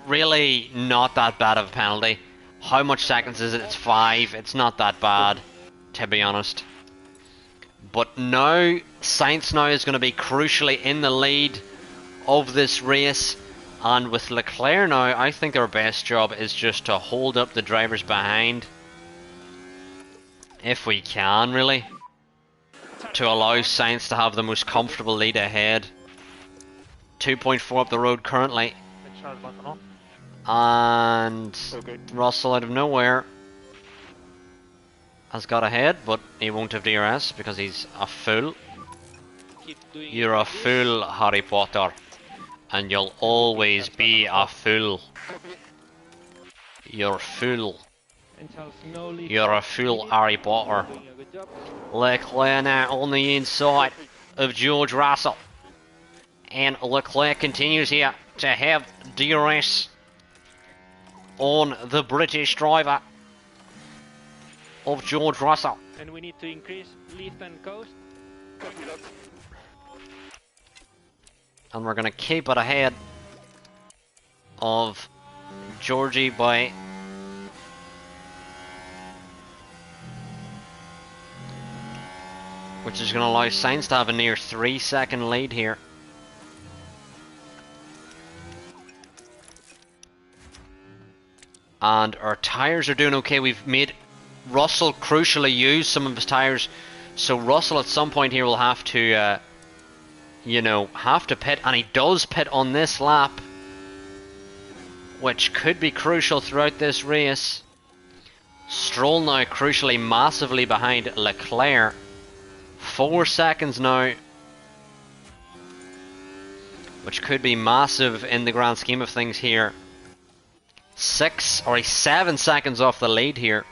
really not that bad of a penalty. How much seconds is it? It's 5. It's not that bad, to be honest. But now, Sainz now is going to be crucially in the lead of this race. And with Leclerc now, I think our best job is just to hold up the drivers behind. If we can, really. To allow Sainz to have the most comfortable lead ahead. 2.4 up the road currently. And charge button on. And Okay. Russell out of nowhere. has got ahead, but he won't have DRS because he's a fool. Keep doing You're it a like this. fool, Harry Potter, and you'll always be a fool. You're a fool. And Charles, no leaf. You're a fool, Harry Potter. Doing a good job. Leclerc now on the inside of George Russell. And Leclerc continues here to have DRS on the British driver of George Russell. And we need to increase lift and coast. Copy that. And we're going to keep it ahead of Georgie by which is going to allow Sainz to have a near 3-second lead here. And our tyres are doing okay. We've made Russell crucially use some of his tyres, so Russell at some point here will have to you know, have to pit, and he does pit on this lap, which could be crucial throughout this race. Stroll now crucially massively behind Leclerc. 4 seconds now, which could be massive in the grand scheme of things here. 7 seconds off the lead here.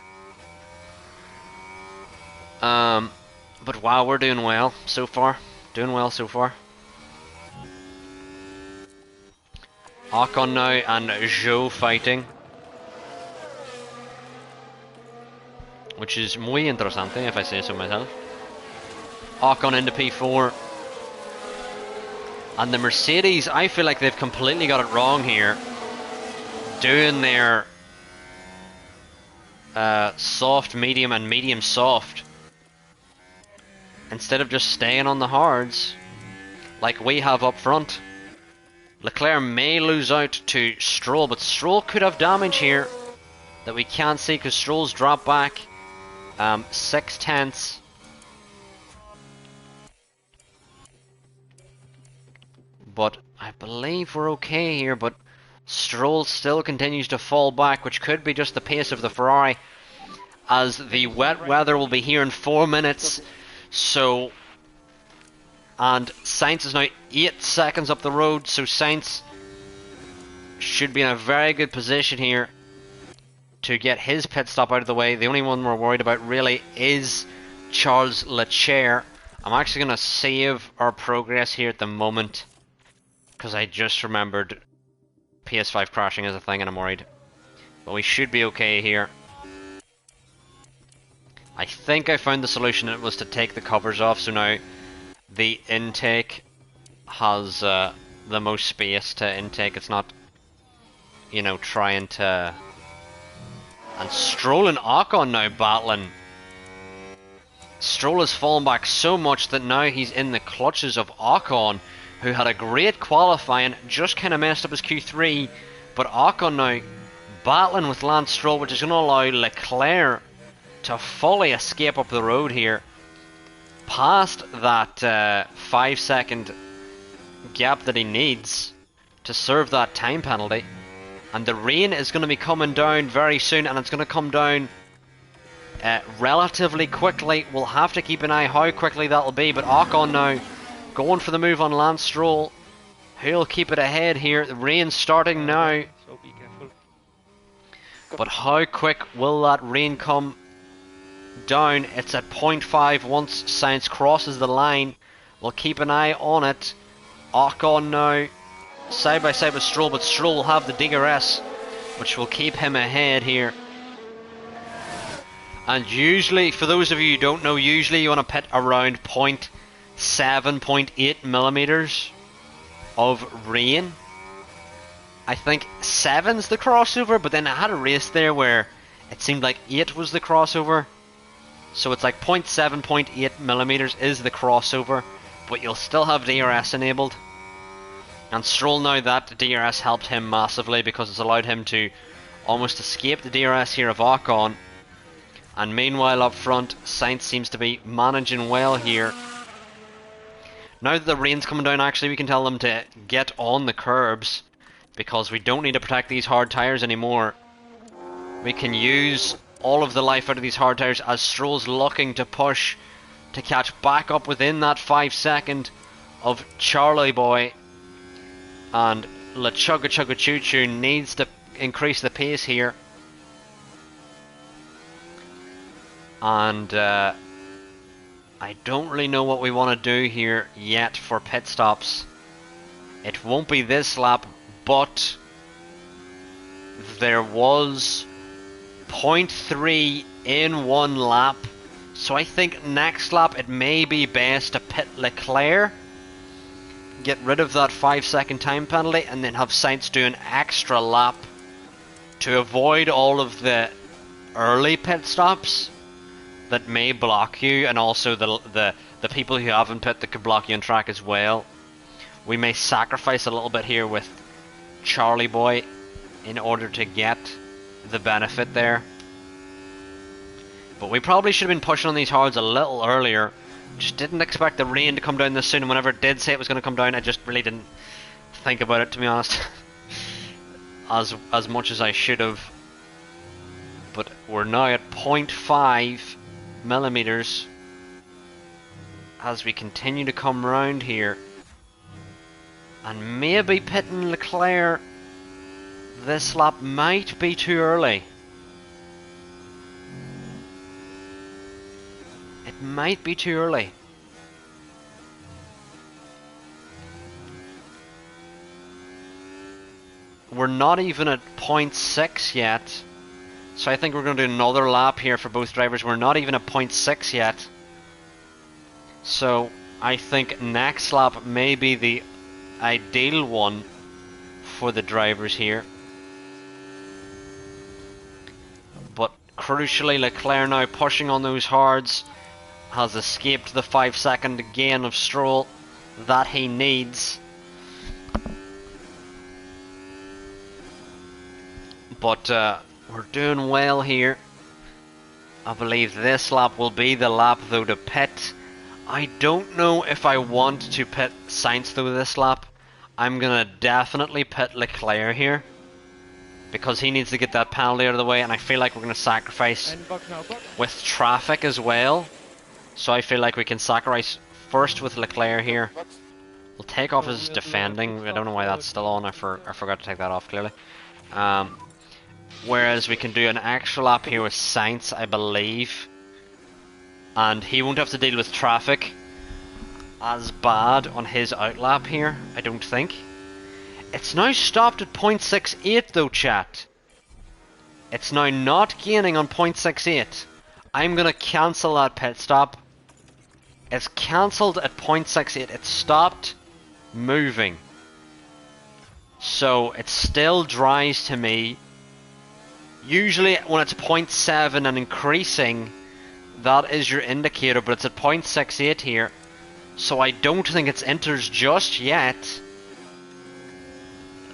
But wow, we're doing well so far. Doing well so far. Ocon now and Zhou fighting, which is muy interesante if I say so myself. Ocon into P4. And the Mercedes, I feel like they've completely got it wrong here. Doing their soft, medium and medium soft, instead of just staying on the hards like we have up front. Leclerc may lose out to Stroll, but Stroll could have damage here that we can't see because Stroll's dropped back 6 tenths. But I believe we're okay here, but Stroll still continues to fall back, which could be just the pace of the Ferrari, as the wet weather will be here in 4 minutes. So, and Sainz is now 8 seconds up the road, so Sainz should be in a very good position here to get his pit stop out of the way. The only one we're worried about really is Charles Leclerc. I'm actually going to save our progress here at the moment, because I just remembered PS5 crashing is a thing and I'm worried. But we should be okay here. I think I found the solution. It was to take the covers off, so now the intake has the most space to intake. It's not, you know, trying to... And Stroll and Ocon now battling. Stroll has fallen back so much that now he's in the clutches of Ocon, who had a great qualifying, just kind of messed up his Q3, but Ocon now battling with Lance Stroll, which is going to allow Leclerc to fully escape up the road here, past that 5 second gap that he needs to serve that time penalty. And the rain is going to be coming down very soon, and it's going to come down relatively quickly. We'll have to keep an eye how quickly that'll be, but Ocon now going for the move on Lance Stroll. He'll keep it ahead here. The rain's starting now. So be careful. But how quick will that rain come down? It's at 0.5 once Sainz crosses the line. We'll keep an eye on it. Ocon now side by side with Stroll, but Stroll will have the DRS, which will keep him ahead here. And usually, for those of you who don't know, usually you want to pit around 0.7, 0.8 millimeters of rain. I think 7's the crossover, but then I had a race there where it seemed like 8 was the crossover. So it's like 0.7, 0.8 millimeters is the crossover, but you'll still have DRS enabled. And Stroll now, that DRS helped him massively because it's allowed him to almost escape the DRS here of Ocon. And meanwhile up front, Sainz seems to be managing well here. Now that the rain's coming down, actually we can tell them to get on the curbs, because we don't need to protect these hard tyres anymore. We can use all of the life out of these hard tyres as Stroll's looking to push to catch back up within that 5 second of Charlie Boy. And La Chugga Chugga Choo Choo needs to increase the pace here. And I don't really know what we want to do here yet for pit stops. It won't be this lap, but there was 0.3 in one lap. So I think next lap it may be best to pit Leclerc, get rid of that 5 second time penalty, and then have Sainz do an extra lap to avoid all of the early pit stops that may block you, and also the people who haven't pit that could block you on track as well. We may sacrifice a little bit here with Charlie Boy in order to get the benefit there. But we probably should have been pushing on these hards a little earlier. Just didn't expect the rain to come down this soon, and whenever it did say it was going to come down, I just really didn't think about it, to be honest. as much as I should have. But we're now at 0.5 millimeters as we continue to come round here. And maybe pitting Leclerc this lap might be too early. It might be too early. We're not even at 0.6 yet. So I think we're going to do another lap here for both drivers. We're not even at 0.6 yet. So I think next lap may be the ideal one for the drivers here. But crucially, Leclerc now pushing on those hards has escaped the 5 second gain of Stroll that he needs. But we're doing well here. I believe this lap will be the lap though to pit. I don't know if I want to pit Sainz though this lap. I'm gonna definitely pit Leclerc here, because he needs to get that penalty out of the way, and I feel like we're gonna sacrifice with traffic as well. So I feel like we can sacrifice first with Leclerc here. We'll take off his defending. I don't know why that's still on. I forgot to take that off clearly. Whereas we can do an extra lap here with Sainz, I believe. And he won't have to deal with traffic as bad on his outlap here, I don't think. It's now stopped at 0.68 though, chat. It's now not gaining on 0.68. I'm going to cancel that pit stop. It's cancelled at 0.68. It stopped moving. So it still dries to me. Usually when it's 0.7 and increasing, that is your indicator, but it's at 0.68 here. So I don't think it's enters just yet.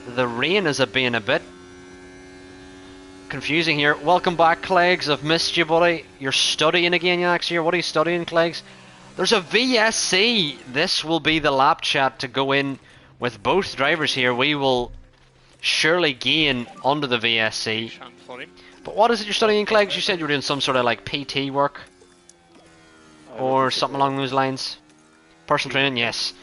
The rain is being a bit confusing here. Welcome back, Cleggs. I've missed you, buddy. You're studying again next year. What are you studying, Cleggs? There's a VSC. This will be the lap chat to go in with both drivers here. We will surely gain onto the VSC. But what is it you're studying, Cleggs? You said you were doing some sort of like PT work or something along those lines. Personal training, yes.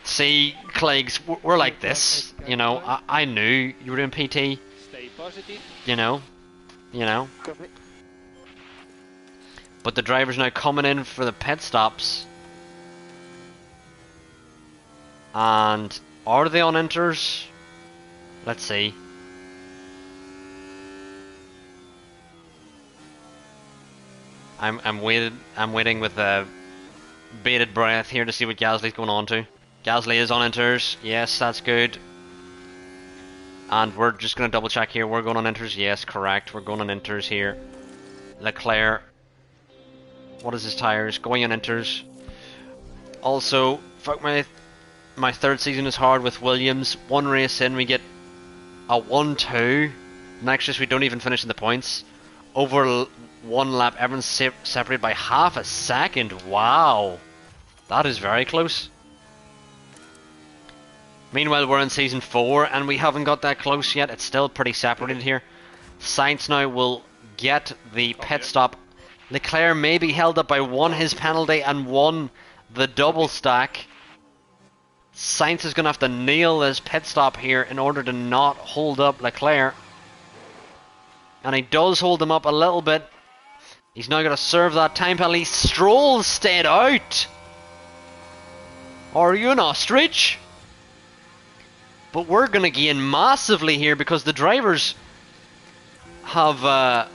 See, Cleggs, we're like this. You know, I knew you were doing PT. Stay positive. You know. But the driver's now coming in for the pit stops. And are they on inters? Let's see. I'm waiting with a bated breath here to see what Gasly's going on to. Gasly is on inters. Yes, that's good. And we're just going to double check here. We're going on inters. Yes, correct. We're going on inters here. Leclerc. What is his tires? Going on inters. Also, fuck my third season is hard with Williams. One race in, we get a 1-2. Next race, we don't even finish in the points. Over one lap, everyone's separated by half a second. Wow. That is very close. Meanwhile, we're in season 4 and we haven't got that close yet. It's still pretty separated here. Sainz now will get the pit stop. Leclerc may be held up by one his penalty and one the double stack. Sainz is going to have to nail this pit stop here in order to not hold up Leclerc. And he does hold him up a little bit. He's now going to serve that time penalty. Stroll stayed out. Are you an ostrich? But we're going to gain massively here because the drivers have,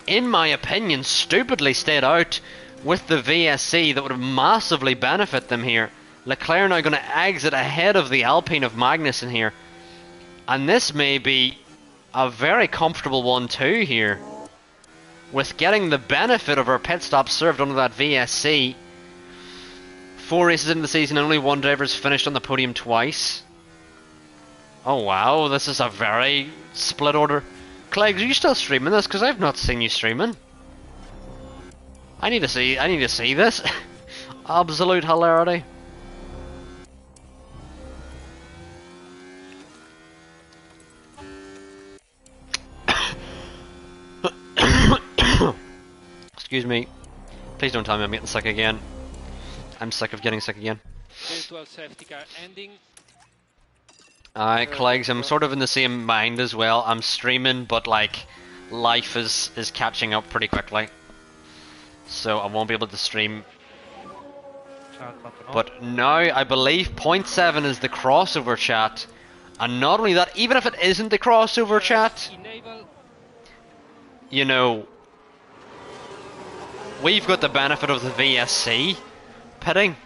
in my opinion, stupidly stayed out with the VSC that would have massively benefit them here. Leclerc now going to exit ahead of the Alpine of Magnussen here. And this may be a very comfortable 1-2 here. With getting the benefit of our pit stop served under that VSC. 4 races into the season, only one driver's finished on the podium twice. Oh wow, this is a very split order. Clegg, are you still streaming this? Because I've not seen you streaming. I need to see this. Absolute hilarity. Excuse me. Please don't tell me I'm getting sick again. I'm sick of getting sick again. Virtual safety car ending. Cleggs, I'm sort of in the same mind as well. I'm streaming, but like, life is catching up pretty quickly. So I won't be able to stream. But now I believe 0.7 is the crossover chat. And not only that, even if it isn't the crossover chat, you know, we've got the benefit of the VSC pitting.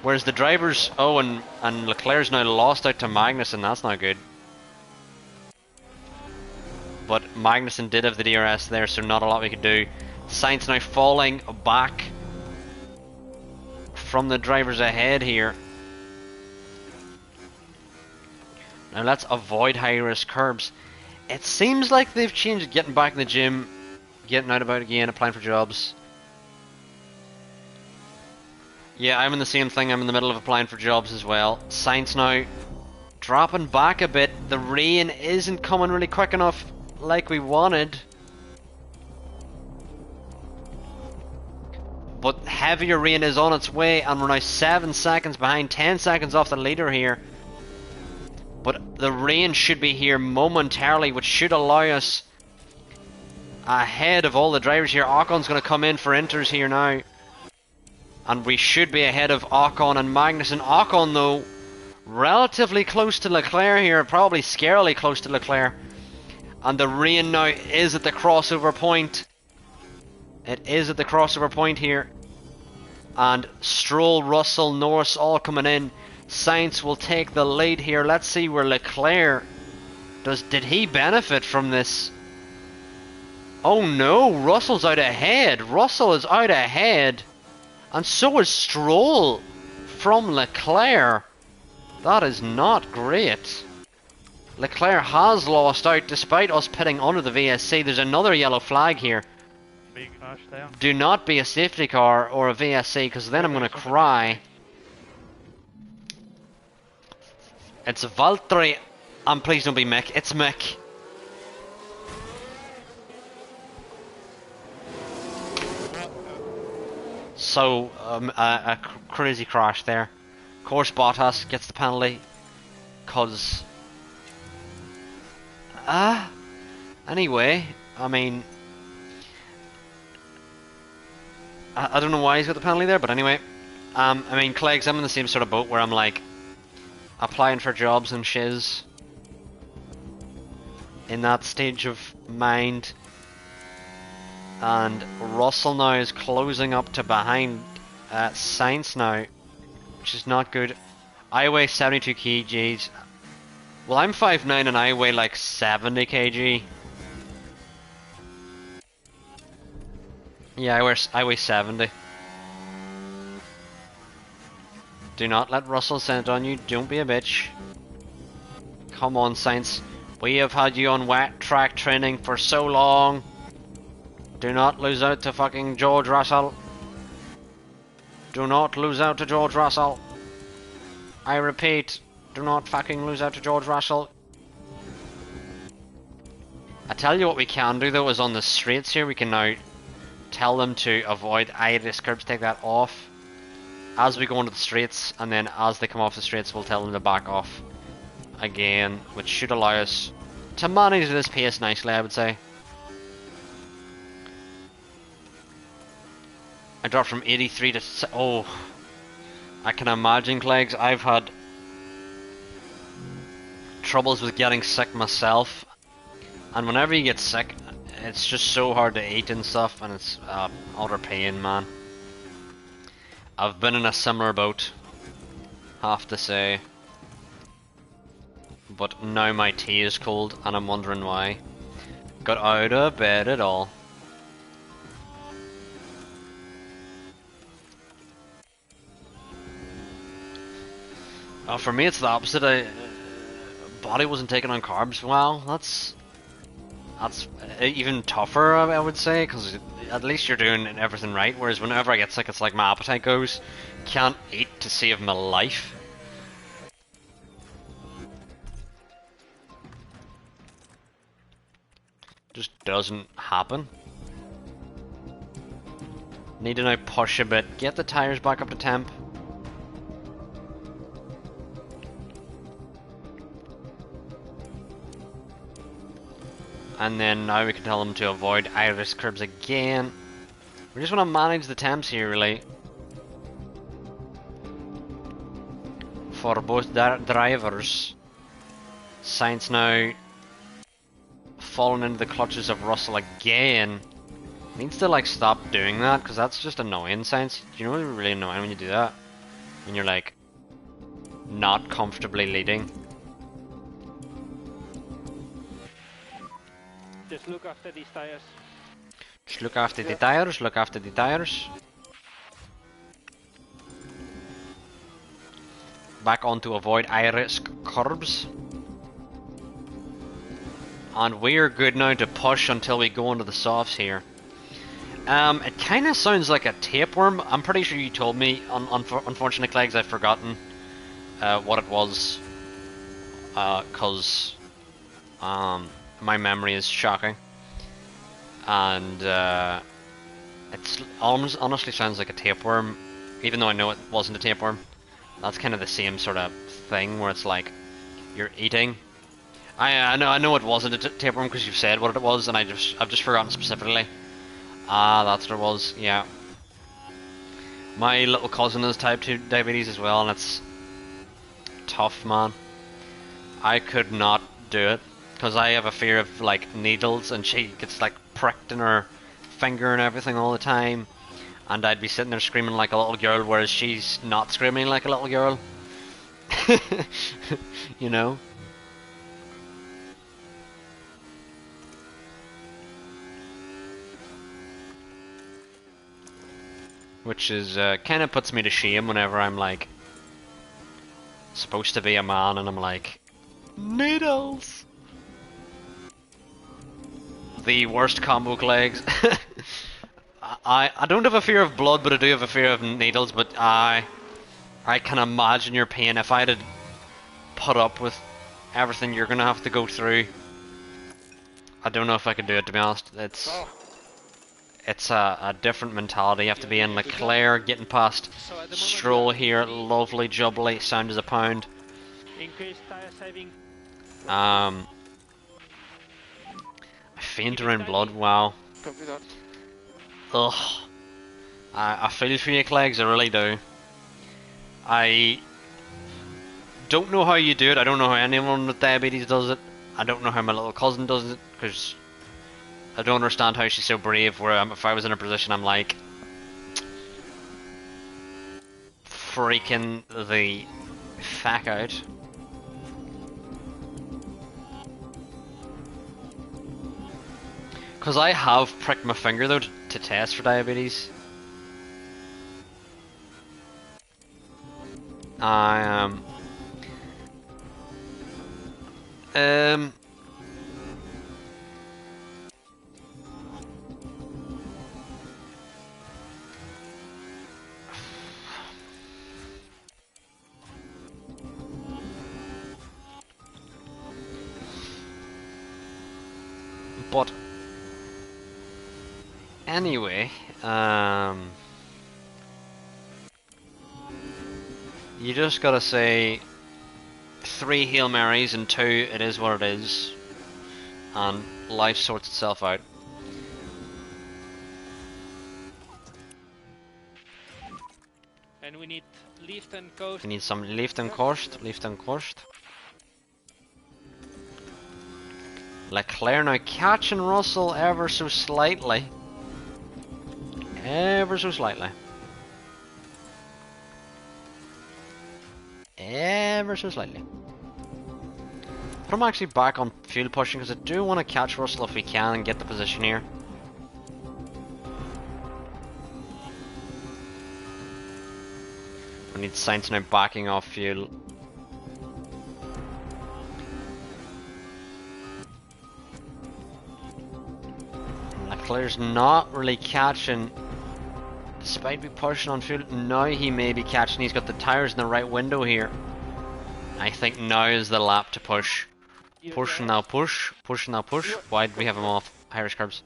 Whereas the drivers, and Leclerc's now lost out to Magnussen, that's not good. But Magnussen did have the DRS there, so not a lot we could do. Sainz now falling back from the drivers ahead here. Now let's avoid high risk curbs. It seems like they've changed getting back in the gym, getting out about again, applying for jobs. Yeah, I'm in the same thing. I'm in the middle of applying for jobs as well. Sainz now dropping back a bit. The rain isn't coming really quick enough like we wanted. But heavier rain is on its way and we're now 7 seconds behind, 10 seconds off the leader here. But the rain should be here momentarily, which should allow us ahead of all the drivers here. Ocon's going to come in for inters here now. And we should be ahead of Ocon and Magnussen. Ocon, though, relatively close to Leclerc here. Probably scarily close to Leclerc. And the rain now is at the crossover point. It is at the crossover point here. And Stroll, Russell, Norris all coming in. Sainz will take the lead here. Let's see where Leclerc did he benefit from this? Oh no, Russell's out ahead. Russell is out ahead. And so is Stroll from Leclerc. That is not great. Leclerc has lost out despite us pitting under the VSC. There's another yellow flag here. Big crash there. Do not be a safety car or a VSC because then I'm going to cry. It's Valtteri, and please don't be Mick. It's Mick. So, a crazy crash there. Of course, Bottas gets the penalty. Cause... anyway, I mean... I don't know why he's got the penalty there, but anyway. I mean, Cleggs, I'm in the same sort of boat where I'm like... applying for jobs and shiz. In that stage of mind. And Russell now is closing up to behind Sainz now, which is not good. I weigh 72 kgs. Well, I'm 5'9" and I weigh like 70 kg. Yeah, I weigh 70. Do not let Russell send it on you. Don't be a bitch. Come on, Sainz. We have had you on wet track training for so long. Do not lose out to fucking George Russell. Do not lose out to George Russell. I repeat, do not fucking lose out to George Russell. I tell you what we can do though is on the straights here we can now tell them to avoid iris curbs, take that off as we go into the straights, and then as they come off the straights we'll tell them to back off again, which should allow us to manage this pace nicely, I would say. I dropped from 83 to... oh, I can imagine, Cleggs, I've had troubles with getting sick myself, and whenever you get sick it's just so hard to eat and stuff, and it's utter pain, man. I've been in a similar boat, have to say, but now my tea is cold and I'm wondering why. Got out of bed at all. For me it's the opposite. Body wasn't taking on carbs. Well, that's even tougher, I would say, because at least you're doing everything right, whereas whenever I get sick it's like my appetite goes. Can't eat to save my life. Just doesn't happen. Need to now push a bit, get the tires back up to temp. And then now we can tell them to avoid iris curbs again. We just want to manage the temps here, really, for both drivers. Sainz now falling into the clutches of Russell again. Needs to like stop doing that, because that's just annoying, Sainz. Do you know what's really annoying when you do that? When you're like not comfortably leading. Just look after these tires. Just look after the tires, look after the tires. Back on to avoid iris curbs. And we're good now to push until we go into the softs here. It kind of sounds like a tapeworm. I'm pretty sure you told me. Unfortunately, Cleggs, I've forgotten what it was. Because my memory is shocking. And it honestly sounds like a tapeworm, even though I know it wasn't a tapeworm. That's kind of the same sort of thing where it's like you're eating. I know it wasn't a tapeworm because you've said what it was, and I've just forgotten specifically. Ah, that's what it was. Yeah. My little cousin has type 2 diabetes as well, and it's tough, man. I could not do it because I have a fear of like needles, and she gets like pricked in her finger and everything all the time, and I'd be sitting there screaming like a little girl, whereas she's not screaming like a little girl. You know? Which is kind of puts me to shame whenever I'm like supposed to be a man and I'm like, needles. The worst combo, Cleggs. I don't have a fear of blood, but I do have a fear of needles. But I can imagine your pain if I had to put up with everything you're gonna have to go through. I don't know if I could do it, to be honest. It's a different mentality. You have to be in Leclerc, getting past Stroll here, lovely jubbly, sound as a pound. Increase tire saving. I faint around blood, wow. Copy that. Ugh. I feel for you, Cleggs, I really do. I don't know how you do it. I don't know how anyone with diabetes does it. I don't know how my little cousin does it, because I don't understand how she's so brave, where if I was in her position I'm like freaking the fuck out. Because I have pricked my finger though to test for diabetes. I am But anyway, you just gotta say 3 Hail Marys and 2 it is what it is, and life sorts itself out. And we need lift and coast. We need some lift and coast, Leclerc now catching Russell ever so slightly. Ever so slightly. Ever so slightly. But I'm actually back on fuel pushing because I do want to catch Russell if we can and get the position here. We need Sainz now backing off fuel. Leclerc's not really catching, despite me pushing on fuel. Now he may be catching. He's got the tyres in the right window here. I think now is the lap to push. Push now, push. Push now, push. Why did we have him off? Irish curbs.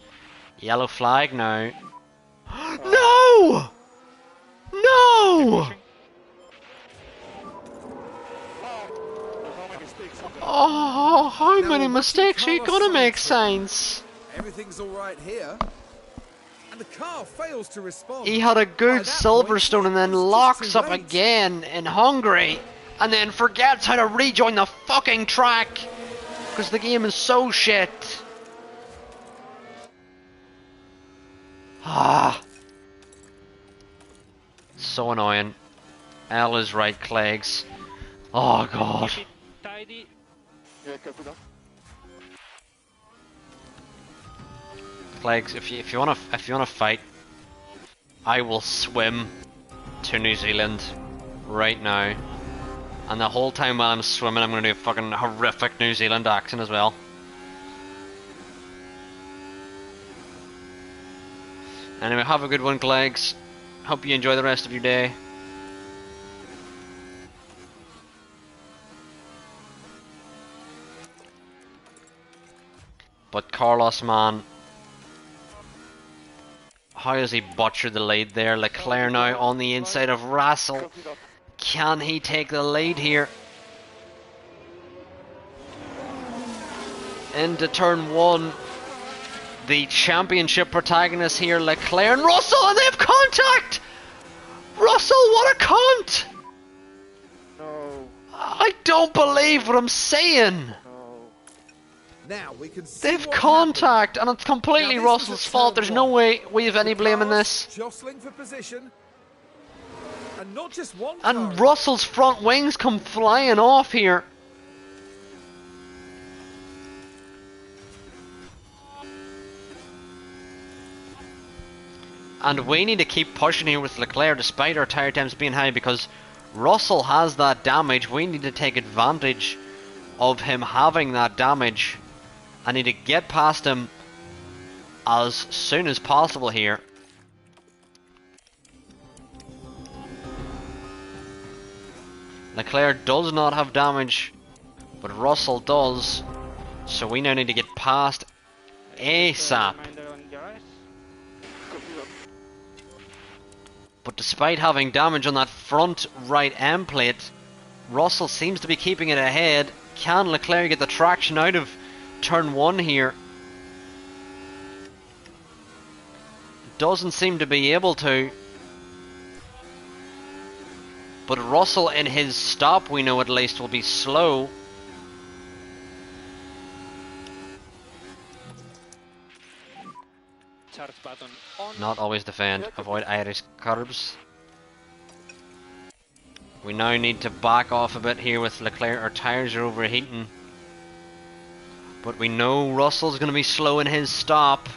Yellow flag now. No! No! Oh, how many mistakes are you gonna make, Sainz? Everything's all right here. And the car fails to respond. He had a By good that Silverstone point, and then it's just locks too up late. again in Hungary, and then forgets how to rejoin the fucking track because the game is so shit. Ah, so annoying. L is right, Cleggs. Oh god. Keep it tidy. Yeah, copy that. Cleggs, if you wanna fight, I will swim to New Zealand right now. And the whole time while I'm swimming, I'm gonna do a fucking horrific New Zealand accent as well. Anyway, have a good one, Cleggs. Hope you enjoy the rest of your day. But Carlos, man, how has he butchered the lead there? Leclerc now on the inside of Russell. Copy that. Can he take the lead here? Into turn 1. The championship protagonist here, Leclerc and Russell, and they have contact! Russell, what a cunt! No, I don't believe what I'm saying! no. Now we can see They've what contact, and it's Now, completely this was Russell's a fault. turn There's no one. way we have any happened. blame in Cars this. Jostling for position. And not just one And car. Russell's front wings come flying off here. And we need to keep pushing here with Leclerc despite our tyre temps being high because Russell has that damage. We need to take advantage of him having that damage. I need to get past him as soon as possible here. Leclerc does not have damage, but Russell does. So we now need to get past ASAP. Reminder on your eyes. Copy that. But despite having damage on that front right end plate, Russell seems to be keeping it ahead. Can Leclerc get the traction out of turn 1 here? Doesn't seem to be able to. But Russell in his stop, we know at least, will be slow. Charge button on. Not always defend. Avoid Irish curbs. We now need to back off a bit here with Leclerc. Our tyres are overheating. But we know Russell's going to be slow in his stop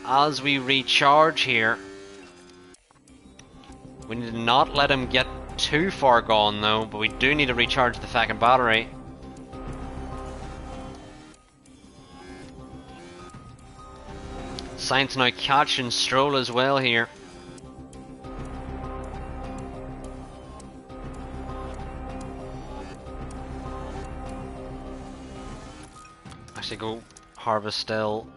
as we recharge here. We need to not let him get too far gone though, but we do need to recharge the second battery. Sainz now catching Stroll as well here. Actually go Harvest still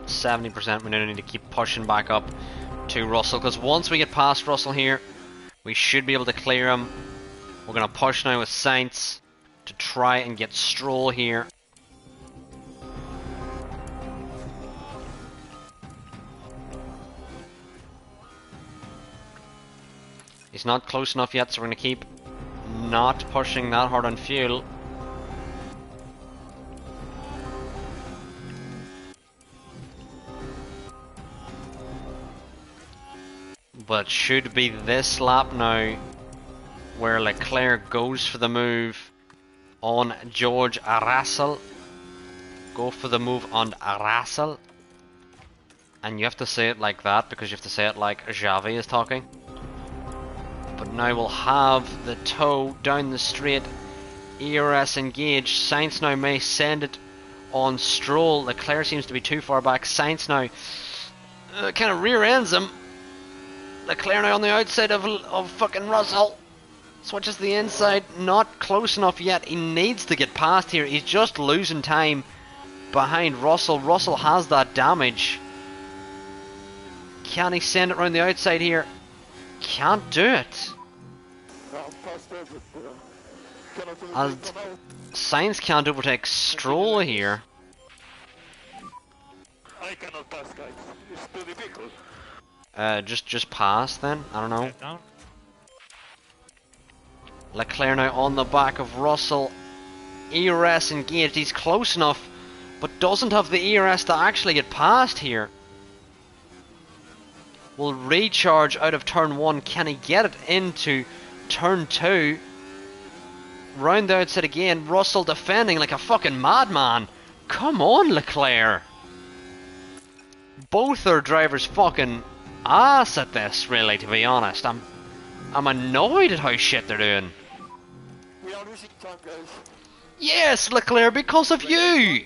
70%. We now need to keep pushing back up to Russell, because once we get past Russell here, we should be able to clear him. We're going to push now with Sainz to try and get Stroll here. He's not close enough yet, so we're going to keep not pushing that hard on fuel. But it should be this lap now where Leclerc goes for the move on George Russell. Go for the move on Russell. And you have to say it like that because you have to say it like Xavi is talking. But now we'll have the toe down the straight. ERS engaged. Sainz now may send it on Stroll. Leclerc seems to be too far back. Sainz now kind of rear ends him. Leclerc now on the outside of fucking Russell. Switches the inside. Not close enough yet. He needs to get past here. He's just losing time behind Russell. Russell has that damage. Can he send it around the outside here? Can't do it. As Sainz can't overtake Stroll here. I cannot pass, guys. It's too difficult. Just pass then. I don't know. Leclerc now on the back of Russell. ERS engaged. He's close enough, but doesn't have the ERS to actually get past here. Will recharge out of turn 1. Can he get it into turn 2? Round the outside again. Russell defending like a fucking madman. Come on, Leclerc. Both their drivers fucking ass at this, really, to be honest. I'm annoyed at how shit they're doing. We are losing time, guys. Yes, Leclerc, because of you.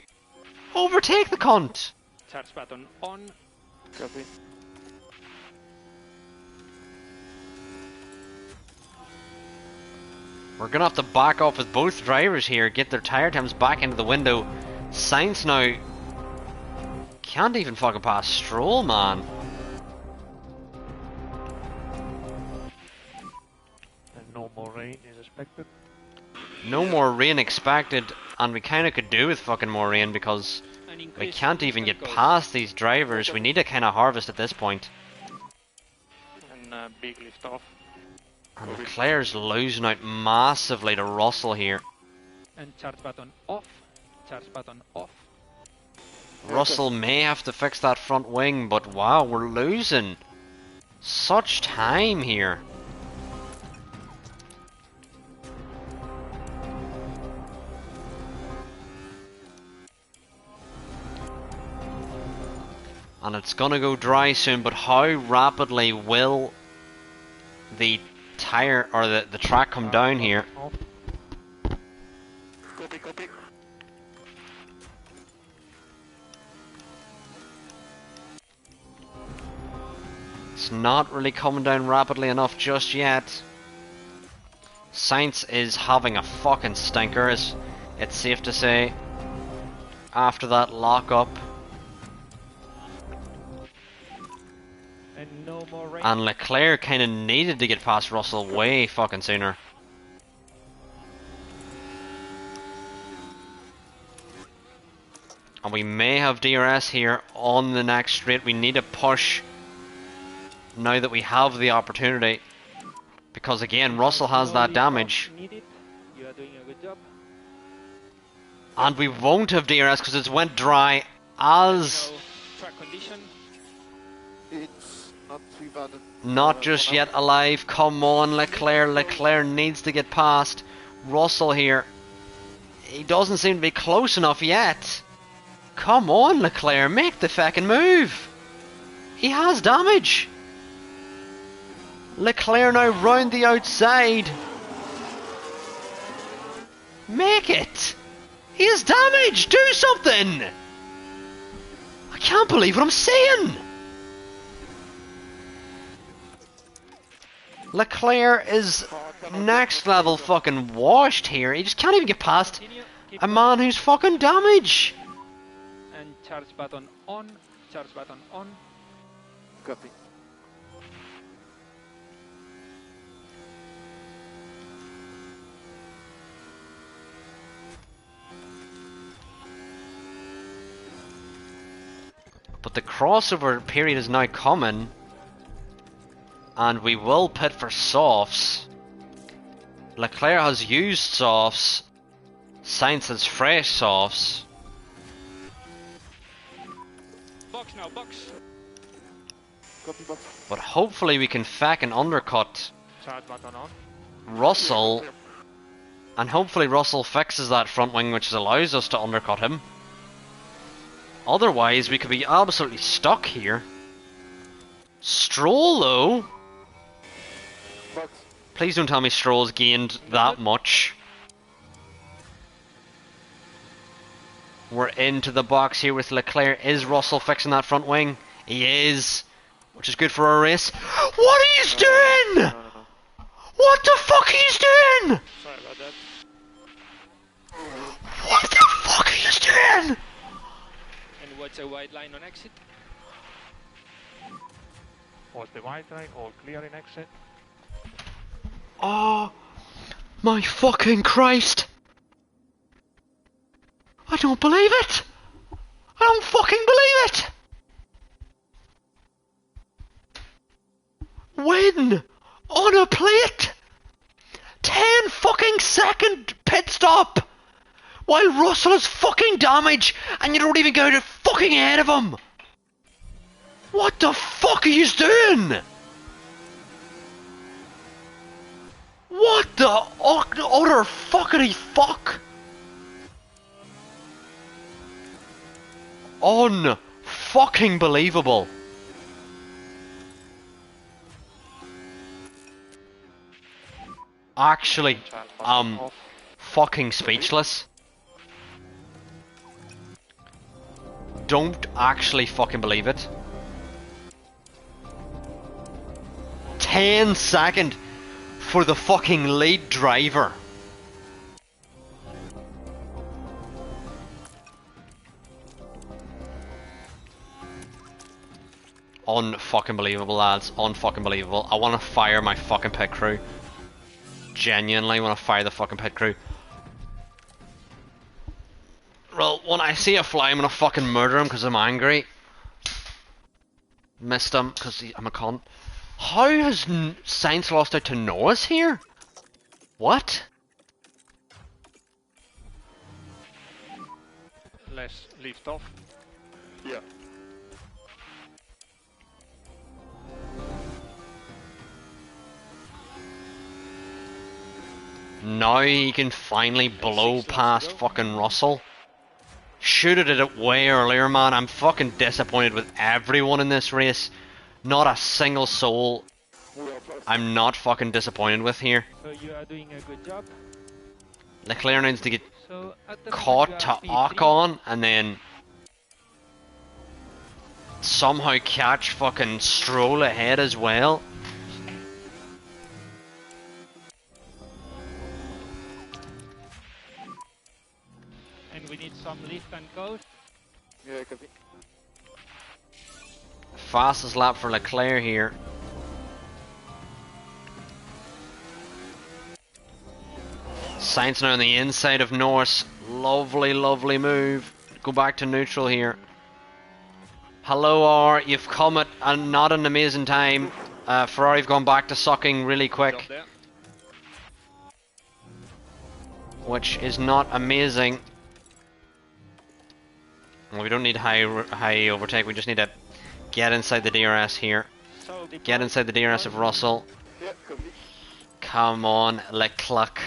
Overtake the cunt. Charge button on. Copy. We're gonna have to back off with both drivers here, get their tire times back into the window. Sainz now can't even fucking pass Stroll, man. And no more rain is expected. No more rain expected, and we kinda could do with fucking more rain because we can't even get past these drivers. We need to kinda harvest at this point. And big lift off. And Leclerc's losing out massively to Russell here. And charge button off. Charge button off. Russell may have to fix that front wing, but wow, we're losing such time here. And it's gonna go dry soon, but how rapidly will the tire or the track come down here? Copy, copy. It's not really coming down rapidly enough just yet. Sainz is having a fucking stinker, it's safe to say, after that lock-up. And no more rain. And Leclerc kind of needed to get past Russell way fucking sooner. And we may have DRS here on the next straight. We need to push now that we have the opportunity. Because again, Russell has that damage. You are doing a good job. And we won't have DRS because it's went dry as... Track condition. It's not too bad. Not just yet alive. Come on, Leclerc. Leclerc needs to get past Russell here. He doesn't seem to be close enough yet. Come on, Leclerc. Make the fucking move. He has damage. Leclerc now round the outside. Make it. He has damage. Do something. I can't believe what I'm saying. Leclerc is next level fucking washed here. He just can't even get past a man who's fucking damage. And charge button on. Charge button on. Copy. But the crossover period is now coming, and we will pit for softs. Leclerc has used softs. Sainz has fresh softs. Box now, box. Copy box. But hopefully we can fucking undercut Charge button on. Russell, and hopefully Russell fixes that front wing, which allows us to undercut him. Otherwise, we could be absolutely stuck here. Stroll, though. Box. Please don't tell me Stroll's gained that much. We're into the box here with Leclerc. Is Russell fixing that front wing? He is, which is good for our race. What are you doing? No. What the fuck are you doing? Sorry about that. What the fuck are you doing? And watch a wide line on exit. Was the white line all clear in exit? Oh my fucking Christ. I don't believe it. I don't fucking believe it. Win on a plate. 10 fucking second pit stop while Russell is fucking damaged and you don't even go to fucking ahead of him. What the fuck are you doing? What the utter fuckity fuck? Un-fucking believable. Actually, Charge button off. fucking speechless. Don't actually fucking believe it. 10 second for the fucking lead driver. Unfucking believable, lads. Unfucking believable. I want to fire my fucking pit crew. Genuinely want to fire the fucking pit crew. Well, when I see a fly, I'm gonna fucking murder him because I'm angry. Missed him because I'm a cunt. How has Sainz lost out to Norris here? What? Let's lift off. Yeah. Now he can finally blow past fucking Russell. Should have did it way earlier, man. I'm fucking disappointed with everyone in this race. Not a single soul I'm not fucking disappointed with here. So you are doing a good job. Leclerc needs to get So at the caught to moment you are P3. Ocon and then somehow catch fucking Stroll ahead as well. And we need some lift and coast. Yeah, copy. Fastest lap for Leclerc here. Sainz now on the inside of Norris. Lovely, lovely move. Go back to neutral here. Hello, R. You've come at not an amazing time. Ferrari have gone back to sucking really quick, Job there. which is not amazing. Well, we don't need high overtake. We just need to get inside the DRS here. So Get inside the DRS of Russell. Yeah, copy. Come on, Leclerc.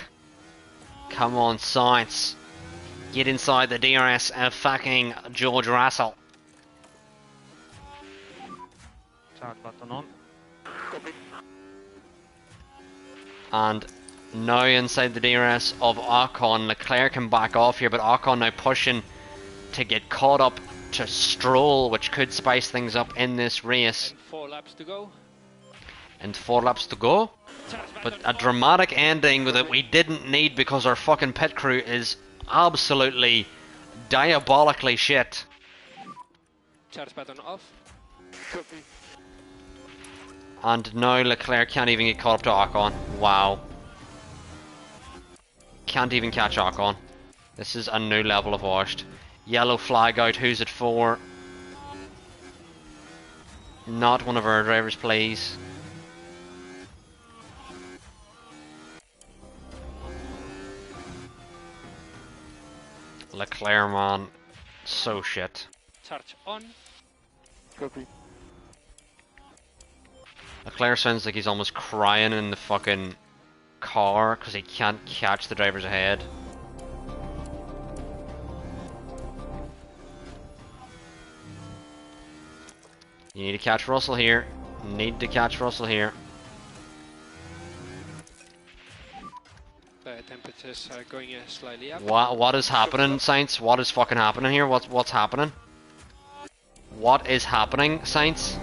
Come on, Sainz. Get inside the DRS of fucking George Russell. Charge button on. Copy. And now inside the DRS of Ocon. Leclerc can back off here, but Ocon now pushing to get caught up to Stroll, which could spice things up in this race. and 4 laps to go. And 4 laps to go. Charge But button a on. dramatic ending that we didn't need because our fucking pit crew is absolutely diabolically shit. Charge button off. Copy. And now Leclerc can't even get caught up to Ocon. Wow. Can't even catch Ocon. This is a new level of washed. Yellow flag out, who's it for? Not one of our drivers, please. Leclerc, man. So shit. Charge on. Copy. Leclerc sounds like he's almost crying in the fucking car because he can't catch the drivers ahead. You need to catch Russell here. Need to catch Russell here. The temperatures are going slightly up. What is happening, Saints? What is fucking happening here? What's happening? What is happening, Saints?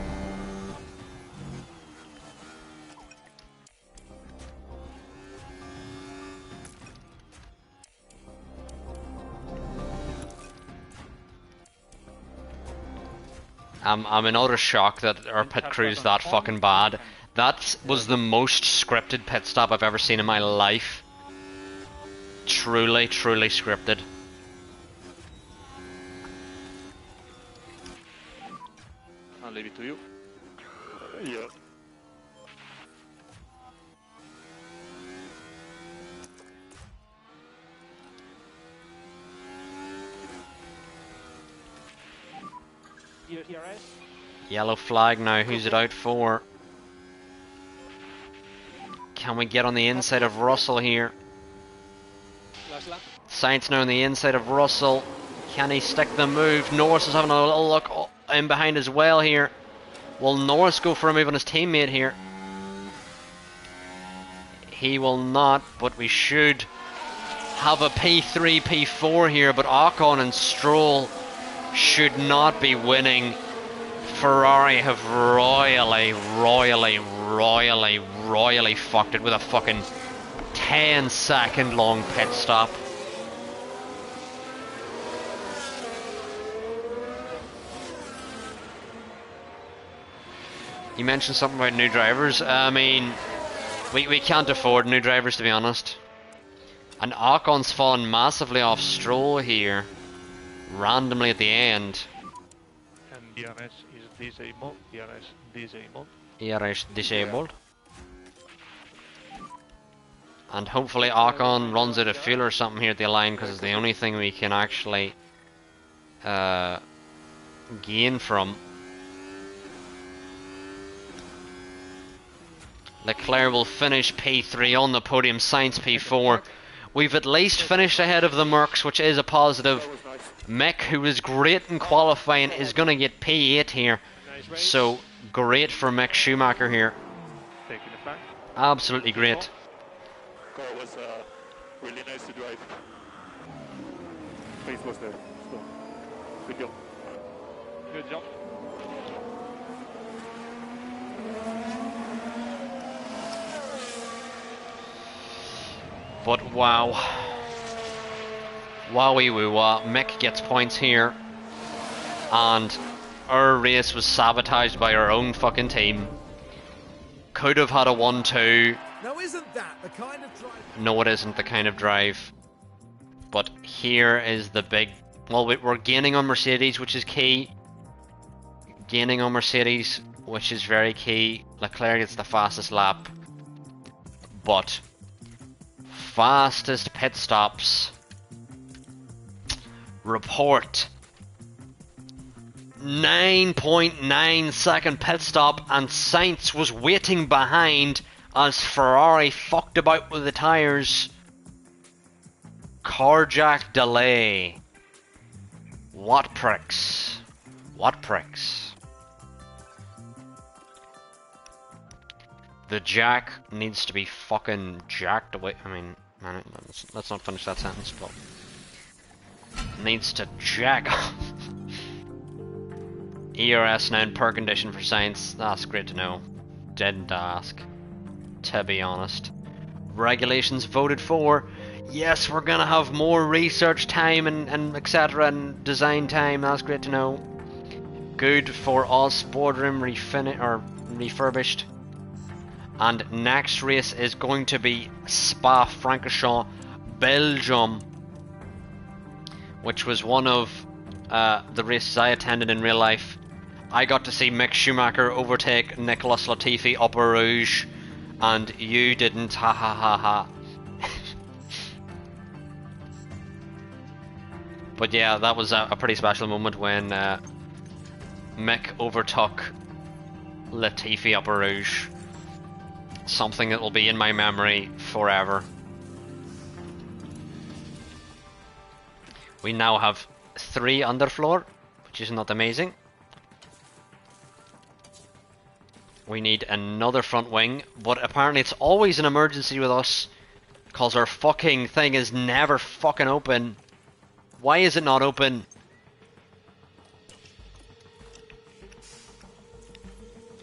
I'm in utter shock that our pit crew's that fucking bad. That was the most scripted pit stop I've ever seen in my life. Truly, truly scripted. I'll leave it to you. Yeah. Yellow flag now, who's it out for? Can we get on the inside of Russell here? Last lap. Sainz now on the inside of Russell. Can he stick the move? Norris is having a little look in behind as well here. Will Norris go for a move on his teammate here? He will not, but we should have a P3, P4 here, but Ocon and Stroll should not be winning. Ferrari have royally fucked it with a fucking 10-second long pit stop. You mentioned something about new drivers. I mean, we can't afford new drivers, to be honest. And Ocon's fallen massively off Stroll here, randomly at the end. And DRS is disabled. DRS disabled. ERS disabled. And hopefully Ocon runs out of fuel or something here at the line, because it's the only thing we can actually gain from. Leclerc will finish P3 on the podium, Sainz P4. We've at least finished ahead of the Mercs, which is a positive. Mick, who was great in qualifying, is going to get P8 here. So, great for Mick Schumacher here. Taking it back. Absolutely great. Car was really nice to drive. Pace was there. So, good job. Good job. But wow. Wowie woo wah. Mick gets points here. And our race was sabotaged by our own fucking team. Could have had a 1-2. Now isn't that the kind of drive... No, it isn't the kind of drive. But here is the big... Well, we're gaining on Mercedes, which is key. Gaining on Mercedes, which is very key. Leclerc gets the fastest lap. But... fastest pit stops. Report. 9.9 second pit stop, and Sainz was waiting behind as Ferrari fucked about with the tyres. Carjack delay. What pricks? What pricks? The jack needs to be fucking jacked away. I mean, man, let's not finish that sentence, but needs to jack off. ERS now in per condition for Sainz. That's great to know. Didn't ask, to be honest. Regulations voted for. Yes, we're gonna have more research time and etc. and design time. That's great to know. good for us. Boardroom refurbished. And next race is going to be Spa-Francorchamps, Belgium, which was one of the races I attended in real life. I got to see Mick Schumacher overtake Nicolas Latifi up a Rouge, and you didn't, ha ha ha ha. But yeah, that was a pretty special moment when Mick overtook Latifi up a Rouge. Something that will be in my memory forever. We now have 3 underfloor, which is not amazing. We need another front wing, but apparently it's always an emergency with us, because our fucking thing is never fucking open. Why is it not open?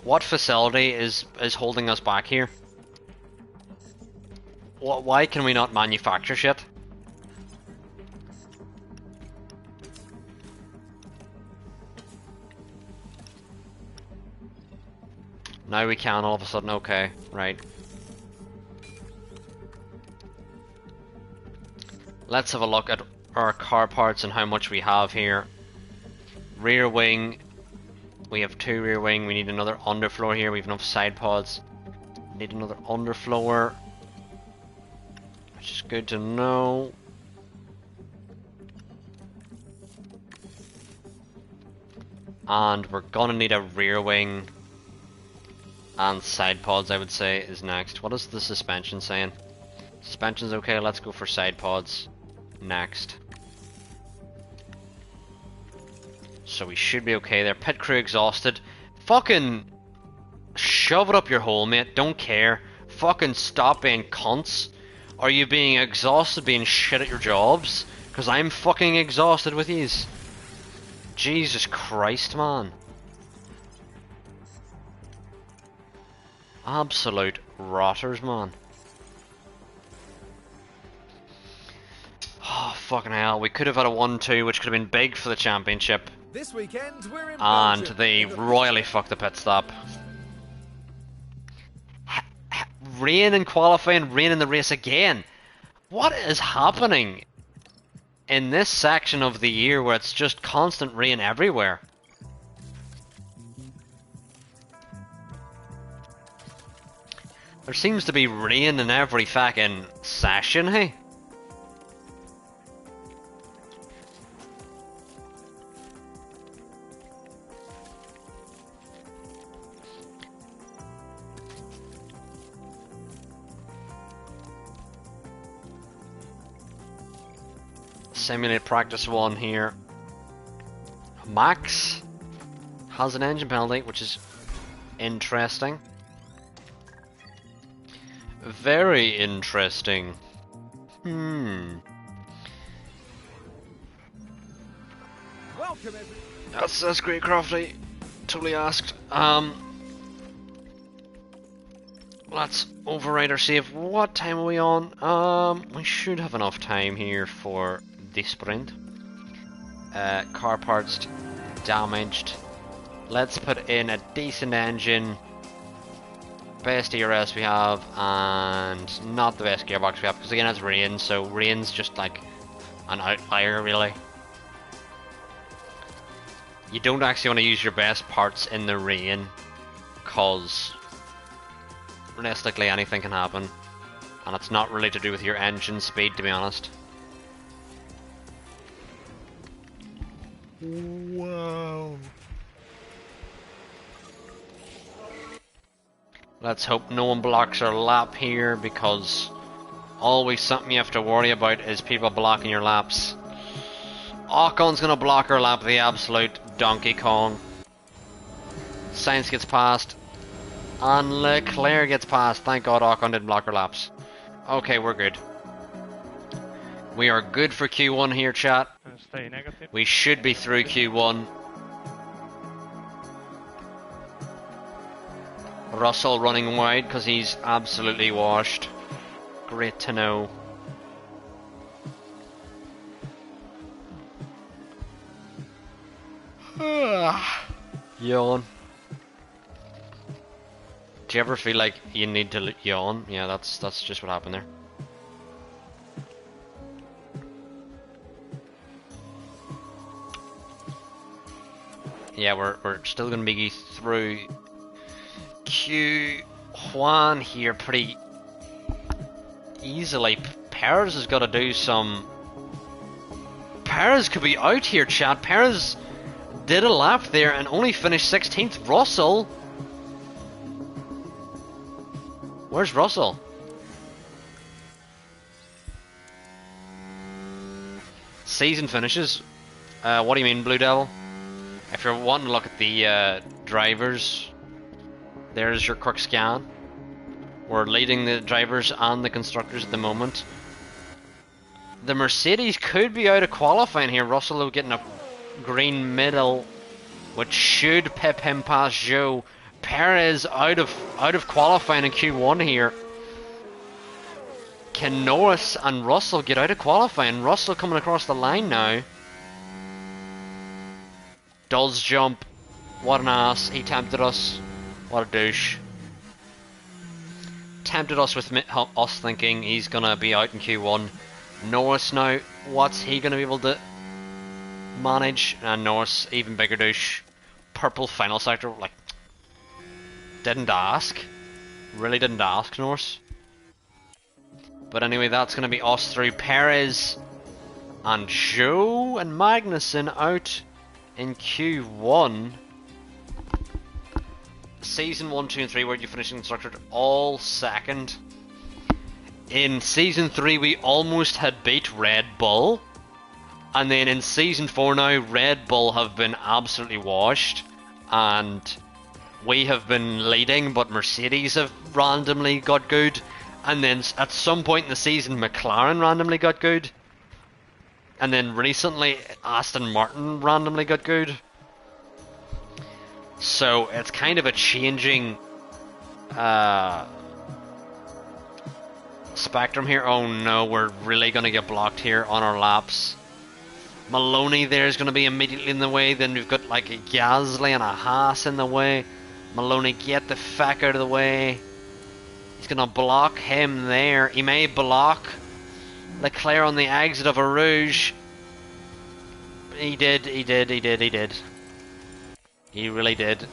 What facility is holding us back here? Why can we not manufacture shit? Now we can all of a sudden, okay, right. Let's have a look at our car parts and how much we have here. Rear wing, we have 2 rear wing, we need another underfloor here, we have enough side pods. Need another underfloor, which is good to know. And we're gonna need a rear wing. And side pods, I would say, is next. What is the suspension saying? Suspension's okay, let's go for side pods next. So we should be okay there. Pit crew exhausted. Fucking shove it up your hole, mate. Don't care. Fucking stop being cunts. Are you being exhausted, being shit at your jobs? Because I'm fucking exhausted with yous. Jesus Christ, man. Absolute rotters, man. Oh, fucking hell. We could have had a 1-2, which could have been big for the championship. This weekend, we're in And Belgium, they in the royally fucked the pit stop. Rain in qualifying, rain in the race again. What is happening in this section of the year where it's just constant rain everywhere? There seems to be rain in every fucking session, hey? Simulate practice 1 here. Max has an engine penalty, which is interesting. Very interesting. Welcome, That's great, Crofty. Totally asked. Let's override our save. What time are we on? We should have enough time here for the sprint. Car parts damaged. Let's put in a decent engine. Best ERS we have, and not the best gearbox we have, because again it's rain, so rain's just like an outlier, really. You don't actually want to use your best parts in the rain, because realistically anything can happen, and it's not really to do with your engine speed, to be honest. Wow. Let's hope no one blocks our lap here, because always something you have to worry about is people blocking your laps. Ocon's gonna block our lap, the absolute Donkey Kong. Sainz gets past, and Leclerc gets past. Thank God Ocon didn't block our laps. Okay, we're good. We are good for Q1 here, chat. Stay negative. We should be through Q1. Russell running wide because he's absolutely washed. Great to know. Yawn. Do you ever feel like you need to yawn? Yeah, that's just what happened there. Yeah, we're still gonna be through Q1 here pretty easily. Perez has got to do some. Perez could be out here, chat. Perez did a lap there and only finished 16th. Russell. Where's Russell? Season finishes. What do you mean, Blue Devil? If you're wanting to look at the drivers, there's your quick scan. We're leading the drivers and the constructors at the moment. The Mercedes could be out of qualifying here. Russell will getting a green middle, which should pip him past Joe. Perez out of qualifying in Q1 here. Can Norris and Russell get out of qualifying? Russell coming across the line now. Does jump. What an ass. He tempted us. What a douche. Tempted us with us thinking he's going to be out in Q1. Norris now. What's he going to be able to manage? And Norris, even bigger douche. Purple final sector. Like, didn't ask. Really didn't ask, Norris. But anyway, that's going to be us through. Perez and Joe and Magnussen out in Q1. Season 1, 2 and 3 where you finishing constructor all second. In Season 3 we almost had beat Red Bull. And then in Season 4 now, Red Bull have been absolutely washed. And we have been leading, but Mercedes have randomly got good. And then at some point in the season, McLaren randomly got good. And then recently, Aston Martin randomly got good. So it's kind of a changing spectrum here. Oh no, we're really going to get blocked here on our laps. Maloney there is going to be immediately in the way. Then we've got like a Gasly and a Haas in the way. Maloney, get the fuck out of the way. He's going to block him there. He may block Leclerc on the exit of a Rouge. He did. He really did.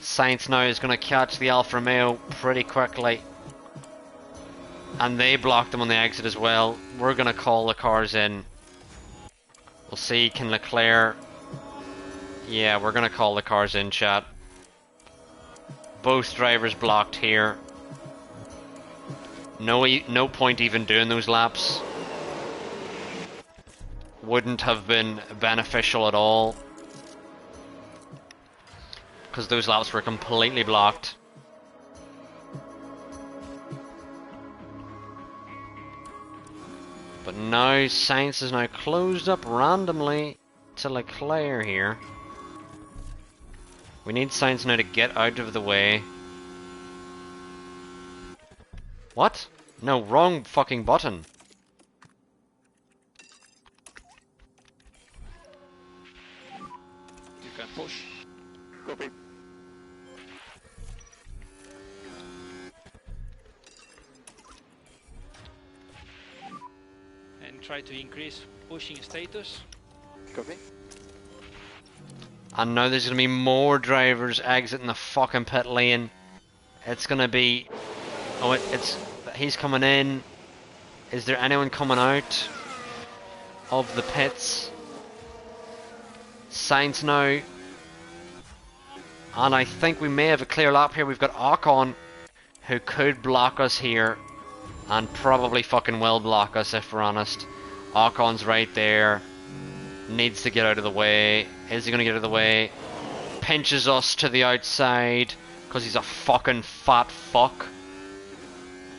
Sainz now is going to catch the Alfa Romeo pretty quickly. And they blocked him on the exit as well. We're going to call the cars in. We'll see, can Leclerc... Yeah, we're going to call the cars in, chat. Both drivers blocked here. No point even doing those laps. Wouldn't have been beneficial at all. Because those laps were completely blocked. But now Sainz is now closed up randomly to Leclerc here. We need Sainz now to get out of the way. What? No, wrong fucking button. You can push. Copy. And try to increase pushing status. Copy. And now there's going to be more drivers exiting the fucking pit lane. It's going to be... Oh, it's... He's coming in. Is there anyone coming out of the pits? Sainz now. And I think we may have a clear lap here. We've got Ocon, who could block us here. And probably fucking will block us, if we're honest. Ocon's right there. Needs to get out of the way. Is he going to get out of the way? Pinches us to the outside. Because he's a fucking fat fuck.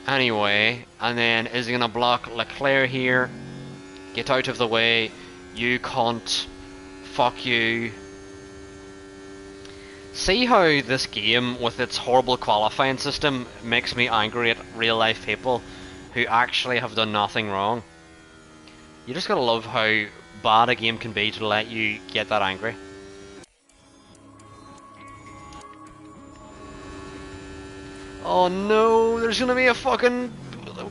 Anyway. And then is he going to block Leclerc here? Get out of the way. You cunt. Fuck you. See how this game, with its horrible qualifying system, makes me angry at real life people who actually have done nothing wrong. You just gotta love how bad a game can be to let you get that angry. Oh no, there's gonna be a fucking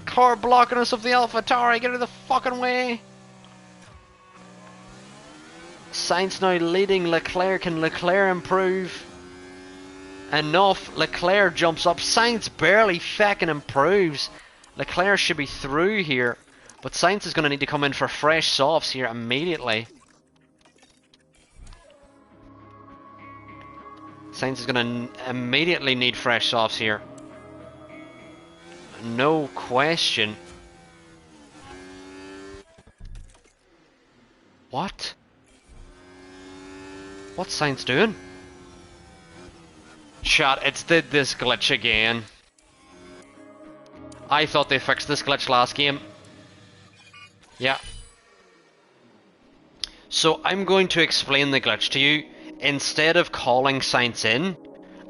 car blocking us of the AlphaTauri. Get out of the fucking way. Sainz now leading Leclerc. Can Leclerc improve enough? Leclerc jumps up. Sainz barely fucking improves. Leclerc should be through here, but Sainz is going to need to come in for fresh softs here immediately. Sainz is going to immediately need fresh softs here. No question. What? What's Sainz doing? Chat, it's did this glitch again. I thought they fixed this glitch last game. Yeah. So I'm going to explain the glitch to you. Instead of calling Sainz in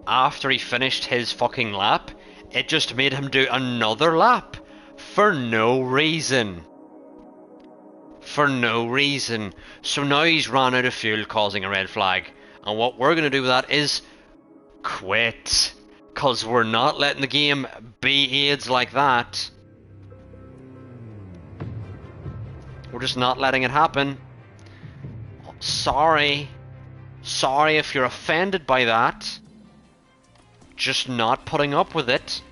after he finished his fucking lap, it just made him do another lap for no reason. For no reason. So now he's run out of fuel, causing a red flag. And what we're going to do with that is quit. Because we're not letting the game be AIDS like that. We're just not letting it happen. Sorry. Sorry if you're offended by that. Just not putting up with it.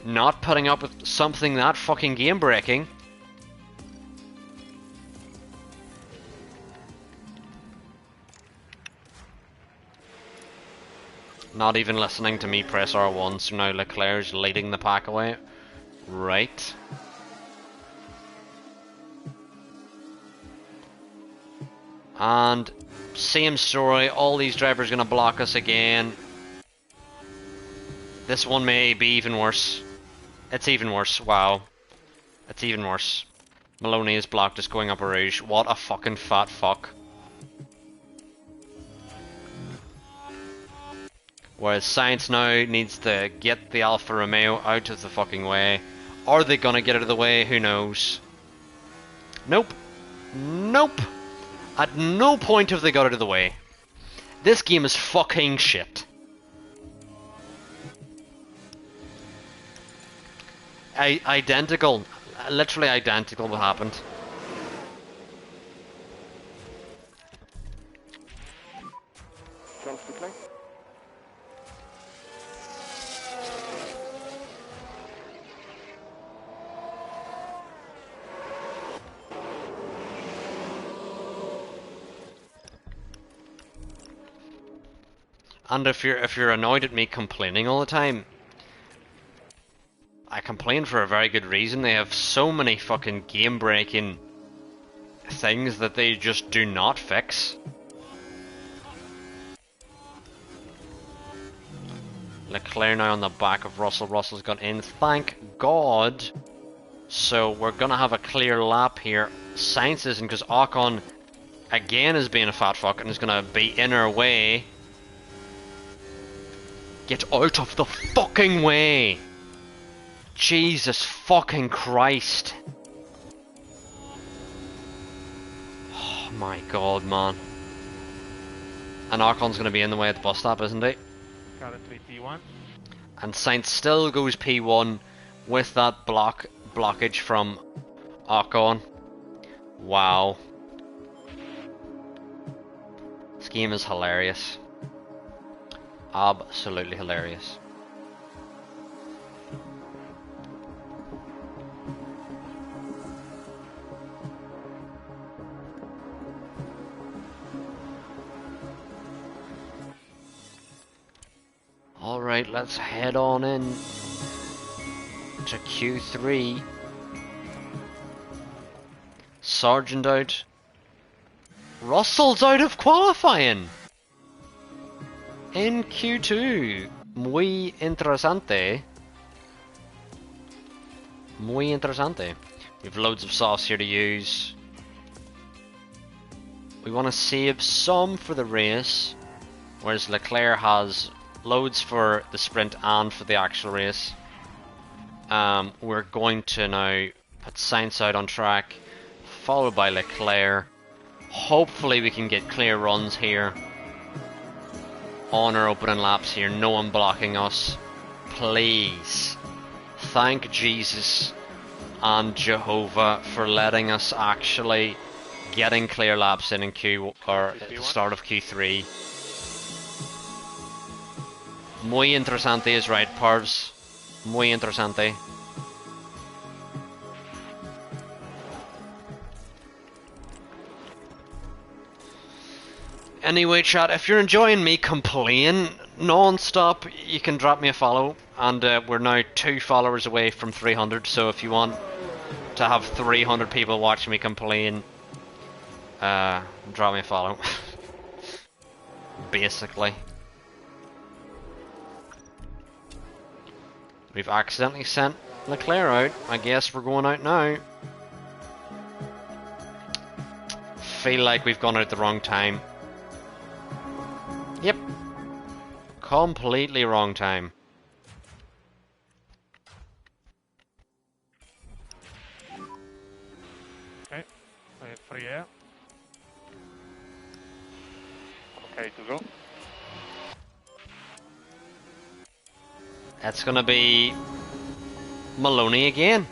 Not putting up with something that fucking game breaking. Not even listening to me press R1, so now Leclerc's leading the pack away. Right. And same story, all these drivers are going to block us again. This one may be even worse. It's even worse, wow. It's even worse. Maloney is blocked us going up a Rouge. What a fucking fat fuck. Whereas Sainz now needs to get the Alfa Romeo out of the fucking way. Are they gonna get out of the way? Who knows? Nope. Nope. At no point have they got out of the way. This game is fucking shit. Identical. Literally identical what happened. And if you're annoyed at me complaining all the time, I complain for a very good reason. They have so many fucking game-breaking things that they just do not fix. Leclerc now on the back of Russell. Russell's got in, thank God. So we're gonna have a clear lap here. Sainz isn't, because Ocon again is being a fat fuck and is gonna be in our way. Get out of the fucking way! Jesus fucking Christ. Oh my God, man. And Ocon's gonna be in the way at the bus stop, isn't he? Currently P1. And Sainz still goes P1 with that blockage from Ocon. Wow. This game is hilarious. Absolutely hilarious. Alright, let's head on in to Q3. Sargent out. Russell's out of qualifying! In Q2. Muy interesante. Muy interesante. We have loads of sauce here to use. We want to save some for the race, whereas Leclerc has loads for the sprint and for the actual race. We're going to now put Sainz out on track, followed by Leclerc. Hopefully we can get clear runs here on our opening laps here. No one blocking us. Please. thank Jesus and Jehovah for letting us actually getting clear laps in Q or at the start of Q3. Muy interesante is right, Parvs. Muy interesante. Anyway, chat, if you're enjoying me complain non-stop, you can drop me a follow. And we're now 2 followers away from 300, so if you want to have 300 people watch me complain, drop me a follow. Basically. We've accidentally sent Leclerc out. I guess we're going out now. Feel like we've gone out the wrong time. Yep. Completely wrong time. Okay, free air. Okay to go. It's gonna be Maloney again.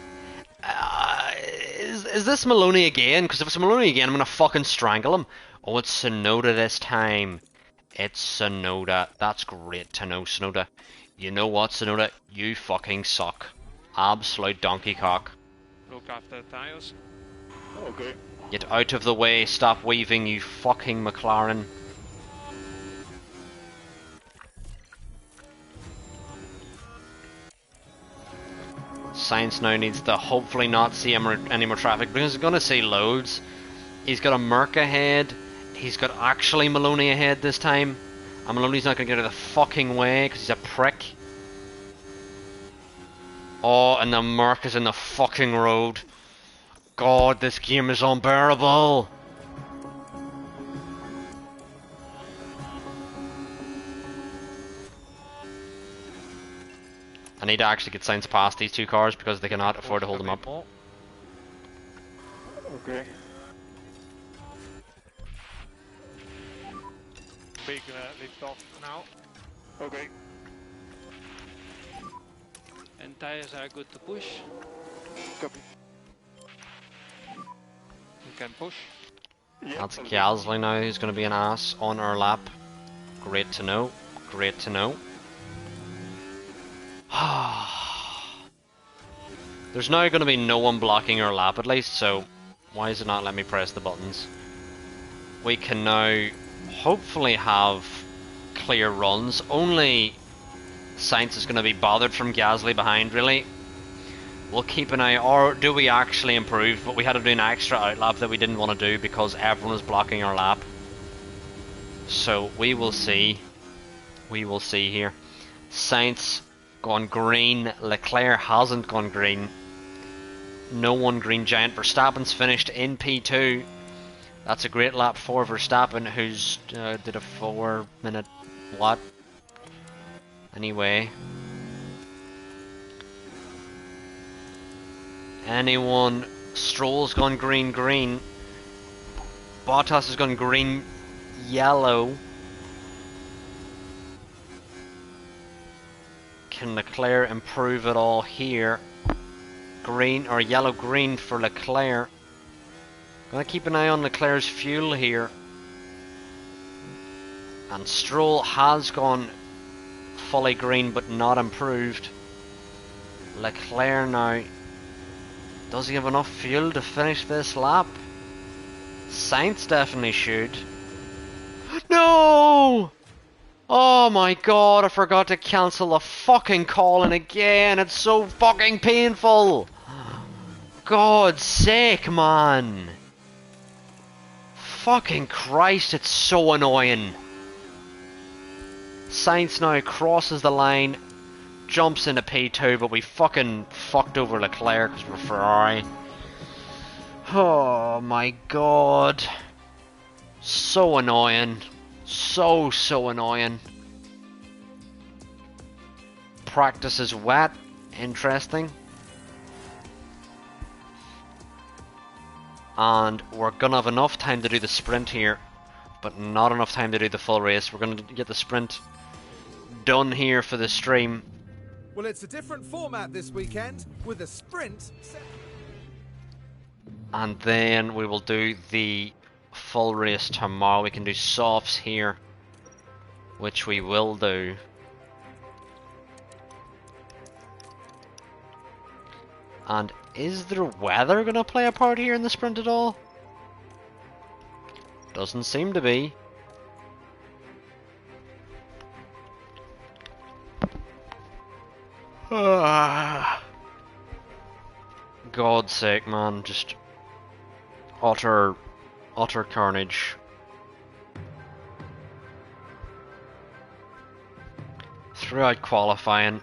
Is this Maloney again? Because if it's Maloney again, I'm gonna fucking strangle him. Oh, it's Sonoda this time. It's Sonoda. That's great to know, Sonoda. You know what, Sonoda? You fucking suck. Absolute donkey cock. Look after the tires. Okay. Get out of the way. Stop weaving, you fucking McLaren. Sainz now needs to hopefully not see any more traffic because he's going to see loads. He's got a Merc ahead. He's got actually Maloney ahead this time. And Maloney's not going to get out of the fucking way because he's a prick. Oh, and the Merc is in the fucking road. God, this game is unbearable. I need to actually get Sainz past these 2 cars because they cannot afford to hold them up. Okay. Big lift off now. Okay. And tires are good to push. Copy. You can push. Yeah. That's Gasly now who's going to be an ass on our lap. Great to know. Great to know. There's now going to be no one blocking our lap at least, so why does it not let me press the buttons? We can now hopefully have clear runs. Only Sainz is going to be bothered from Gasly behind, really. We'll keep an eye, or do we actually improve? But we had to do an extra outlap that we didn't want to do because everyone was blocking our lap. So we will see. We will see here. Sainz gone green. Leclerc hasn't gone green. No one green giant. Verstappen's finished in P2. That's a great lap for Verstappen, who's did a 4-minute what? Anyway. Anyone? Stroll's gone green green. Bottas has gone green yellow. Can Leclerc improve it all here? Green or yellow green for Leclerc. Gonna keep an eye on Leclerc's fuel here. And Stroll has gone fully green but not improved. Leclerc now. Does he have enough fuel to finish this lap? Sainz definitely should. No! Oh my god, I forgot to cancel the fucking call-in again. It's so fucking painful. God's sake, man. Fucking Christ, it's so annoying. Sainz now crosses the line, jumps into P2, but we fucking fucked over Leclerc because we're Ferrari. Oh my god. So annoying. So annoying. Practice is wet. Interesting. And we're gonna have enough time to do the sprint here, but not enough time to do the full race. We're gonna get the sprint done here for the stream, Well, it's a different format this weekend with a sprint. And then we will do the full race tomorrow. We can do softs here, which we will do. And is the weather going to play a part here in the sprint at all? Doesn't seem to be. God's sake, man, just utter carnage. Throughout qualifying.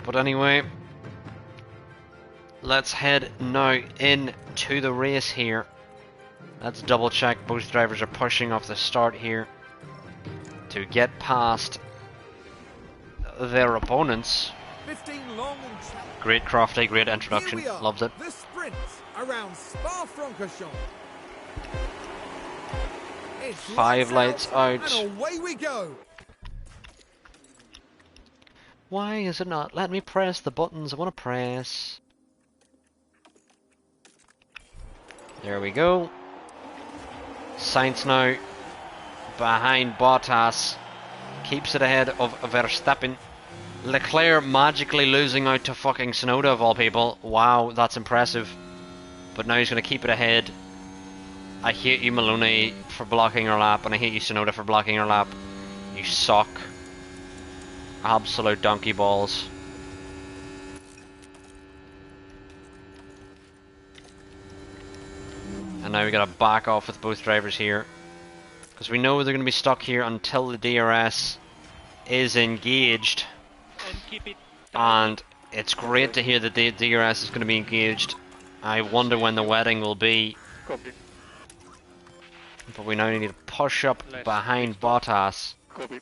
But anyway, let's head now into the race here. Let's double check both drivers are pushing off the start here to get past their opponents. 15 long and Great Crofty, great introduction, Here we are, loves it. the sprint around Spa-Francorchamps. It's 5 lights out. And away we go. Why is it not letting me press the buttons I want to press? There we go. Sainz now behind Bottas. Keeps it ahead of Verstappen. Leclerc magically losing out to fucking Tsunoda of all people. Wow, that's impressive. But now he's going to keep it ahead. I hate you, Maloney, for blocking your lap, and I hate you, Tsunoda, for blocking your lap. You suck. Absolute donkey balls. And now we gotta back off with both drivers here, because we know they're gonna be stuck here until the DRS is engaged. And keep it. And it's great to hear that the DRS is gonna be engaged. I wonder when the wedding will be. Copy. But we now need to push up behind Bottas. Copy.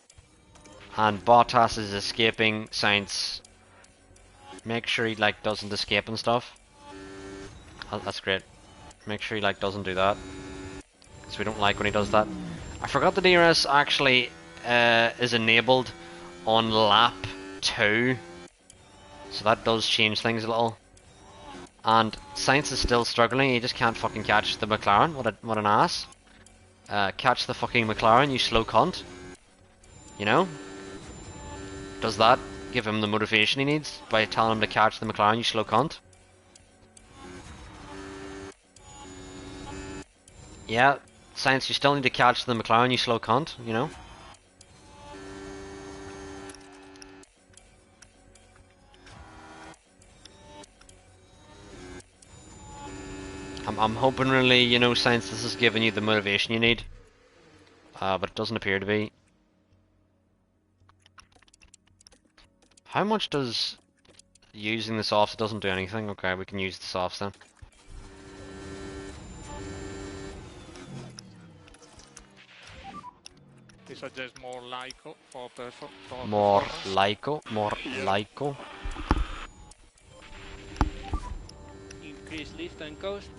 And Bottas is escaping Sainz. Make sure he like doesn't escape and stuff. Oh, that's great. Make sure he like doesn't do that, because we don't like when he does that. I forgot the DRS actually is enabled on lap 2, so that does change things a little. And Sainz is still struggling. He just can't fucking catch the McLaren. What an ass! Catch the fucking McLaren, you slow cunt. You know? Does that give him the motivation he needs by telling him to catch the McLaren, you slow cunt? Yeah, Sainz, you still need to catch the McLaren, you slow cunt, you know? I'm hoping really, you know, Sainz, this is giving you the motivation you need. But it doesn't appear to be. How much does using the softs? It doesn't do anything. Okay, we can use the softs then. He suggests more Lyco for More performance. Lyco, more Lyco. Increase lift and coast.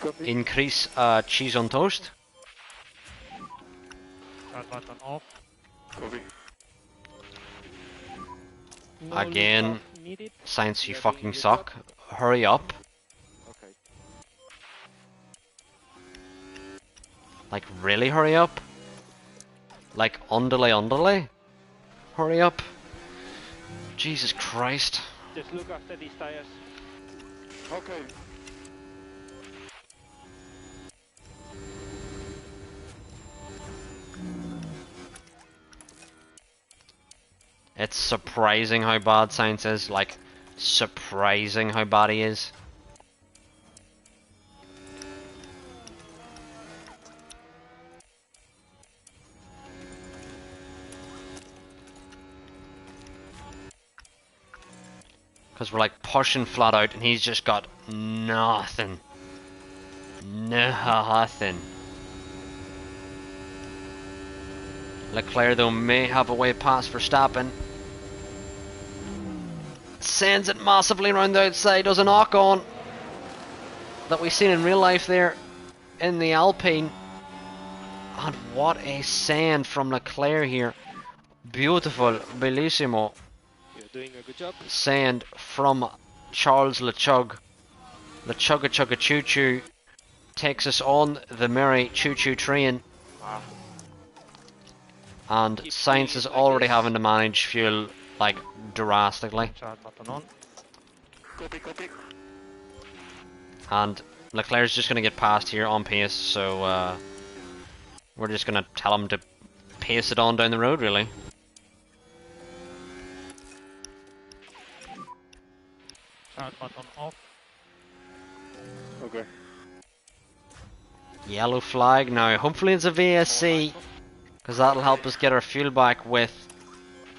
Copy. Increase cheese on toast. Start button off. Copy. No Again. lift off needed. Sainz, you Yeah, fucking you suck. Hurry up. Okay. Like, really hurry up? Like, underlay? Hurry up. Jesus Christ. Just look after these tires. Okay. It's surprising how bad Sainz is. Like, surprising how bad he is. Because we're like pushing flat out and he's just got nothing. Nothing. Leclerc though may have a way past Verstappen. sends it massively around the outside, does a knock on that we've seen in real life there in the Alpine. And what a send from Leclerc here. Beautiful, bellissimo You're doing a good job. send from Charles LeChug. LeChugga Chugga Choo Choo takes us on the merry choo choo train. And Keep Sainz doing is it like already this. having to manage fuel like drastically. Charge button on. Copy, copy. And Leclerc's just going to get past here on pace, so we're just going to tell him to pace it on down the road, really. Charge button off. Okay. Yellow flag now. Hopefully it's a VSC, because that'll help us get our fuel back with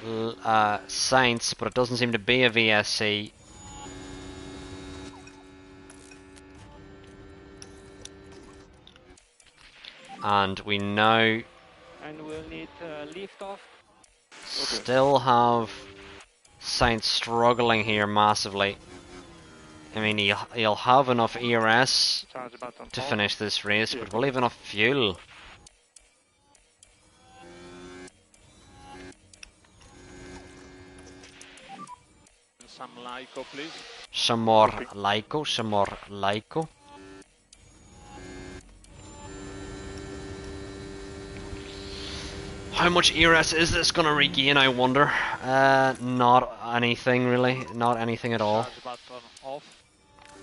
Sainz, but it doesn't seem to be a VSC. And we now And we'll need lift off. still have Sainz struggling here massively. I mean, he'll have enough ERS Charge button to off. finish this race, but will he have enough fuel? Some Lyco, please. Some more Lyco, some more Lyco. How much ERS is this gonna regain, I wonder? Not anything really, not anything at all. Charge button off.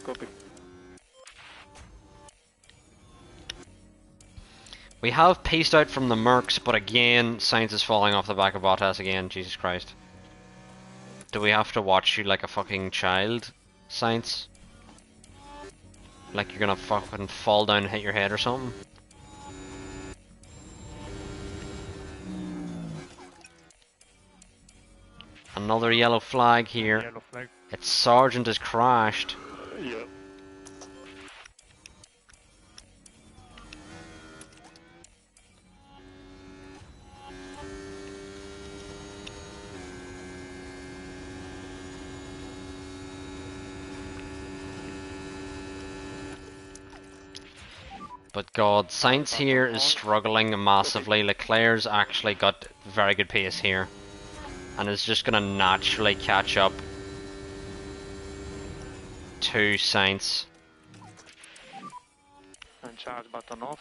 Copy. We have paced out from the Mercs, but again, Sainz is falling off the back of Bottas again, Jesus Christ. Do we have to watch you like a fucking child, Sainz? Like you're gonna fucking fall down and hit your head or something? Another yellow flag here. Yellow flag. Its Sergeant has crashed. Yeah. But God, Sainz here is struggling massively. Leclerc's actually got very good pace here, and is just gonna naturally catch up to Sainz. And charge button off.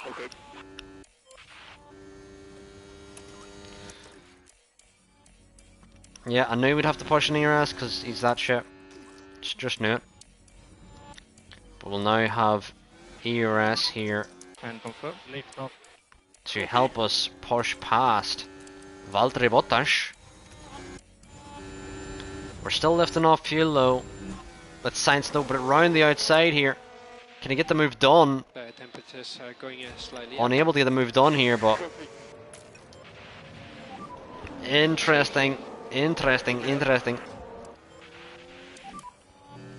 Okay. Yeah, I knew we'd have to push an ERS because he's that shit. Just knew it. But we'll now have ERS here And confirm. Lift off. to help us push past Valtteri Bottas. We're still lifting off fuel though. Let's Sainz though, but round the outside here. Can he get the move done? Temperatures are going slightly up. Unable to get the move done here, but interesting, interesting, interesting.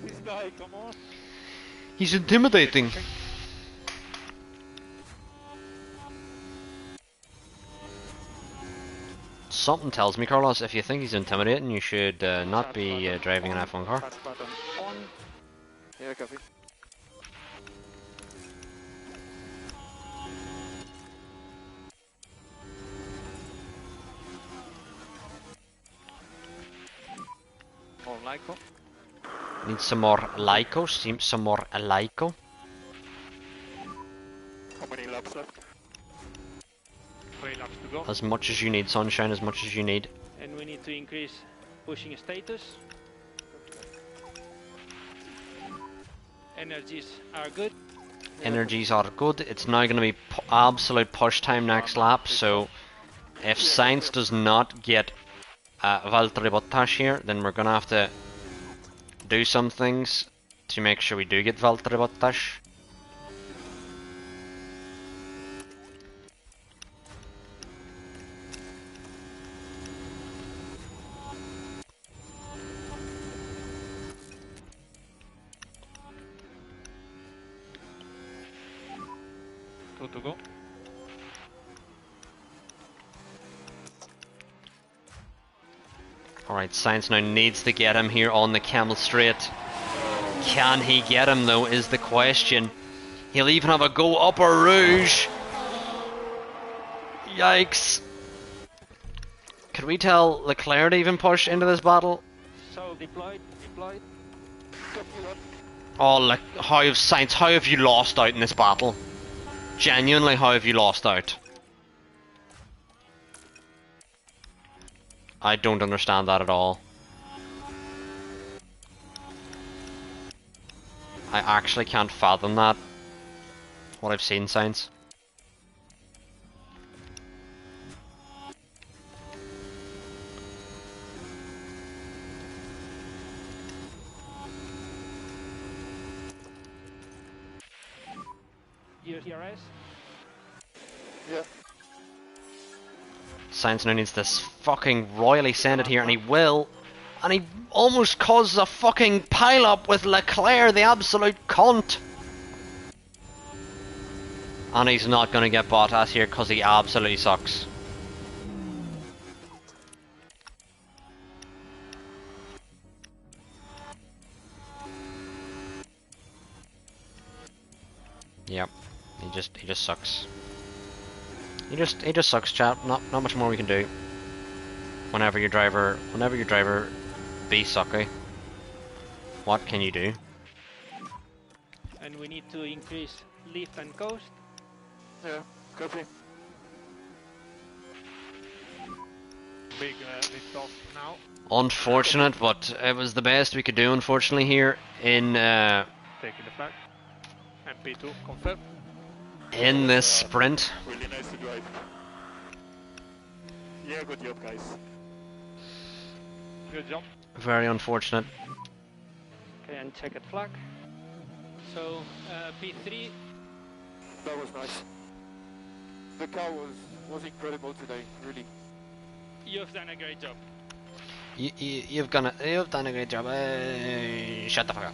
This guy, come on. He's intimidating. Something tells me, Carlos, if you think he's intimidating, you should not be driving an F1 car. Charge button on. Yeah, copy. More Lyco. Need some more Lyco, some more Lyco. How many laps left? 3 laps to go. As much as you need, Sunshine, as much as you need. And we need to increase pushing status. Energies are good. Energies are good. It's now going to be absolute push time next lap, so if Sainz does not get Valtteri Bottas here, then we're going to have to do some things to make sure we do get Valtteri Bottas. Two to go. Alright, Sainz now needs to get him here on the Camel Straight. Can he get him though, is the question. He'll even have a go up a Rouge. Yikes. Could we tell Leclerc to even push into this battle? So deployed. Oh, like, how have Sainz, how have you lost out in this battle? Genuinely, how have you lost out? I don't understand that at all. I actually can't fathom that. What I've seen, Sainz. DRS. Yeah. Sainz now needs this fucking royally send it here, and he will. And he almost causes a fucking pile-up with Leclerc, the absolute cunt. And he's not going to get Bottas here because he absolutely sucks. Yep, he just sucks. He just sucks, chat. Not much more we can do. Whenever your driver be sucky, what can you do? And we need to increase lift and coast. Yeah, copy. Big lift off now. Unfortunate, but it was the best we could do. Unfortunately, here in Taking the flag. And P2 confirm. in this sprint. Really nice to drive. Yeah, good job, guys. Good job. Very unfortunate. Okay, and checkered flag. So P3. That was nice. The car was incredible today, really. You've done a great job. You've done a great job. Shut the fuck up.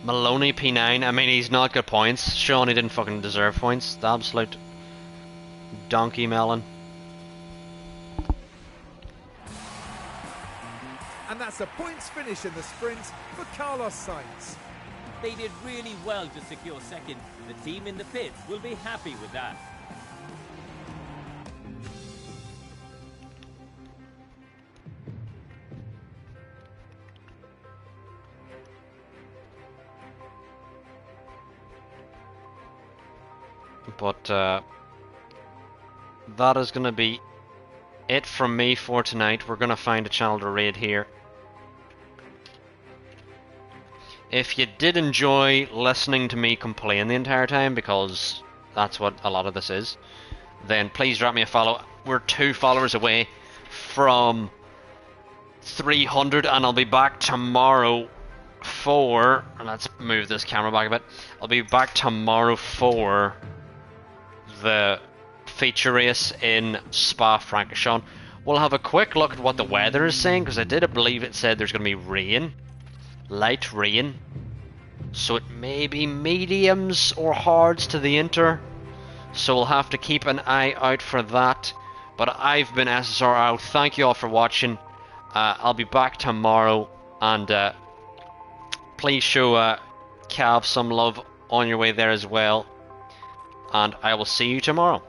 Maloney P9, I mean, he's not got points. Sean, he didn't fucking deserve points. The absolute donkey melon. And that's a points finish in the sprint for Carlos Sainz. They did really well to secure second. The team in the pits will be happy with that. But that is going to be it from me for tonight. We're going to find a channel to raid here. If you did enjoy listening to me complain the entire time, because that's what a lot of this is, then please drop me a follow. We're 2 followers away from 300, and I'll be back tomorrow for... Let's move this camera back a bit. I'll be back tomorrow for the feature race in Spa-Francorchamps. We'll have a quick look at what the weather is saying, because I did believe it said there's going to be rain. Light rain. So it may be mediums or hards to the inter. So we'll have to keep an eye out for that. But I've been SSRL. Thank you all for watching. I'll be back tomorrow. And please show Cav some love on your way there as well. And I will see you tomorrow.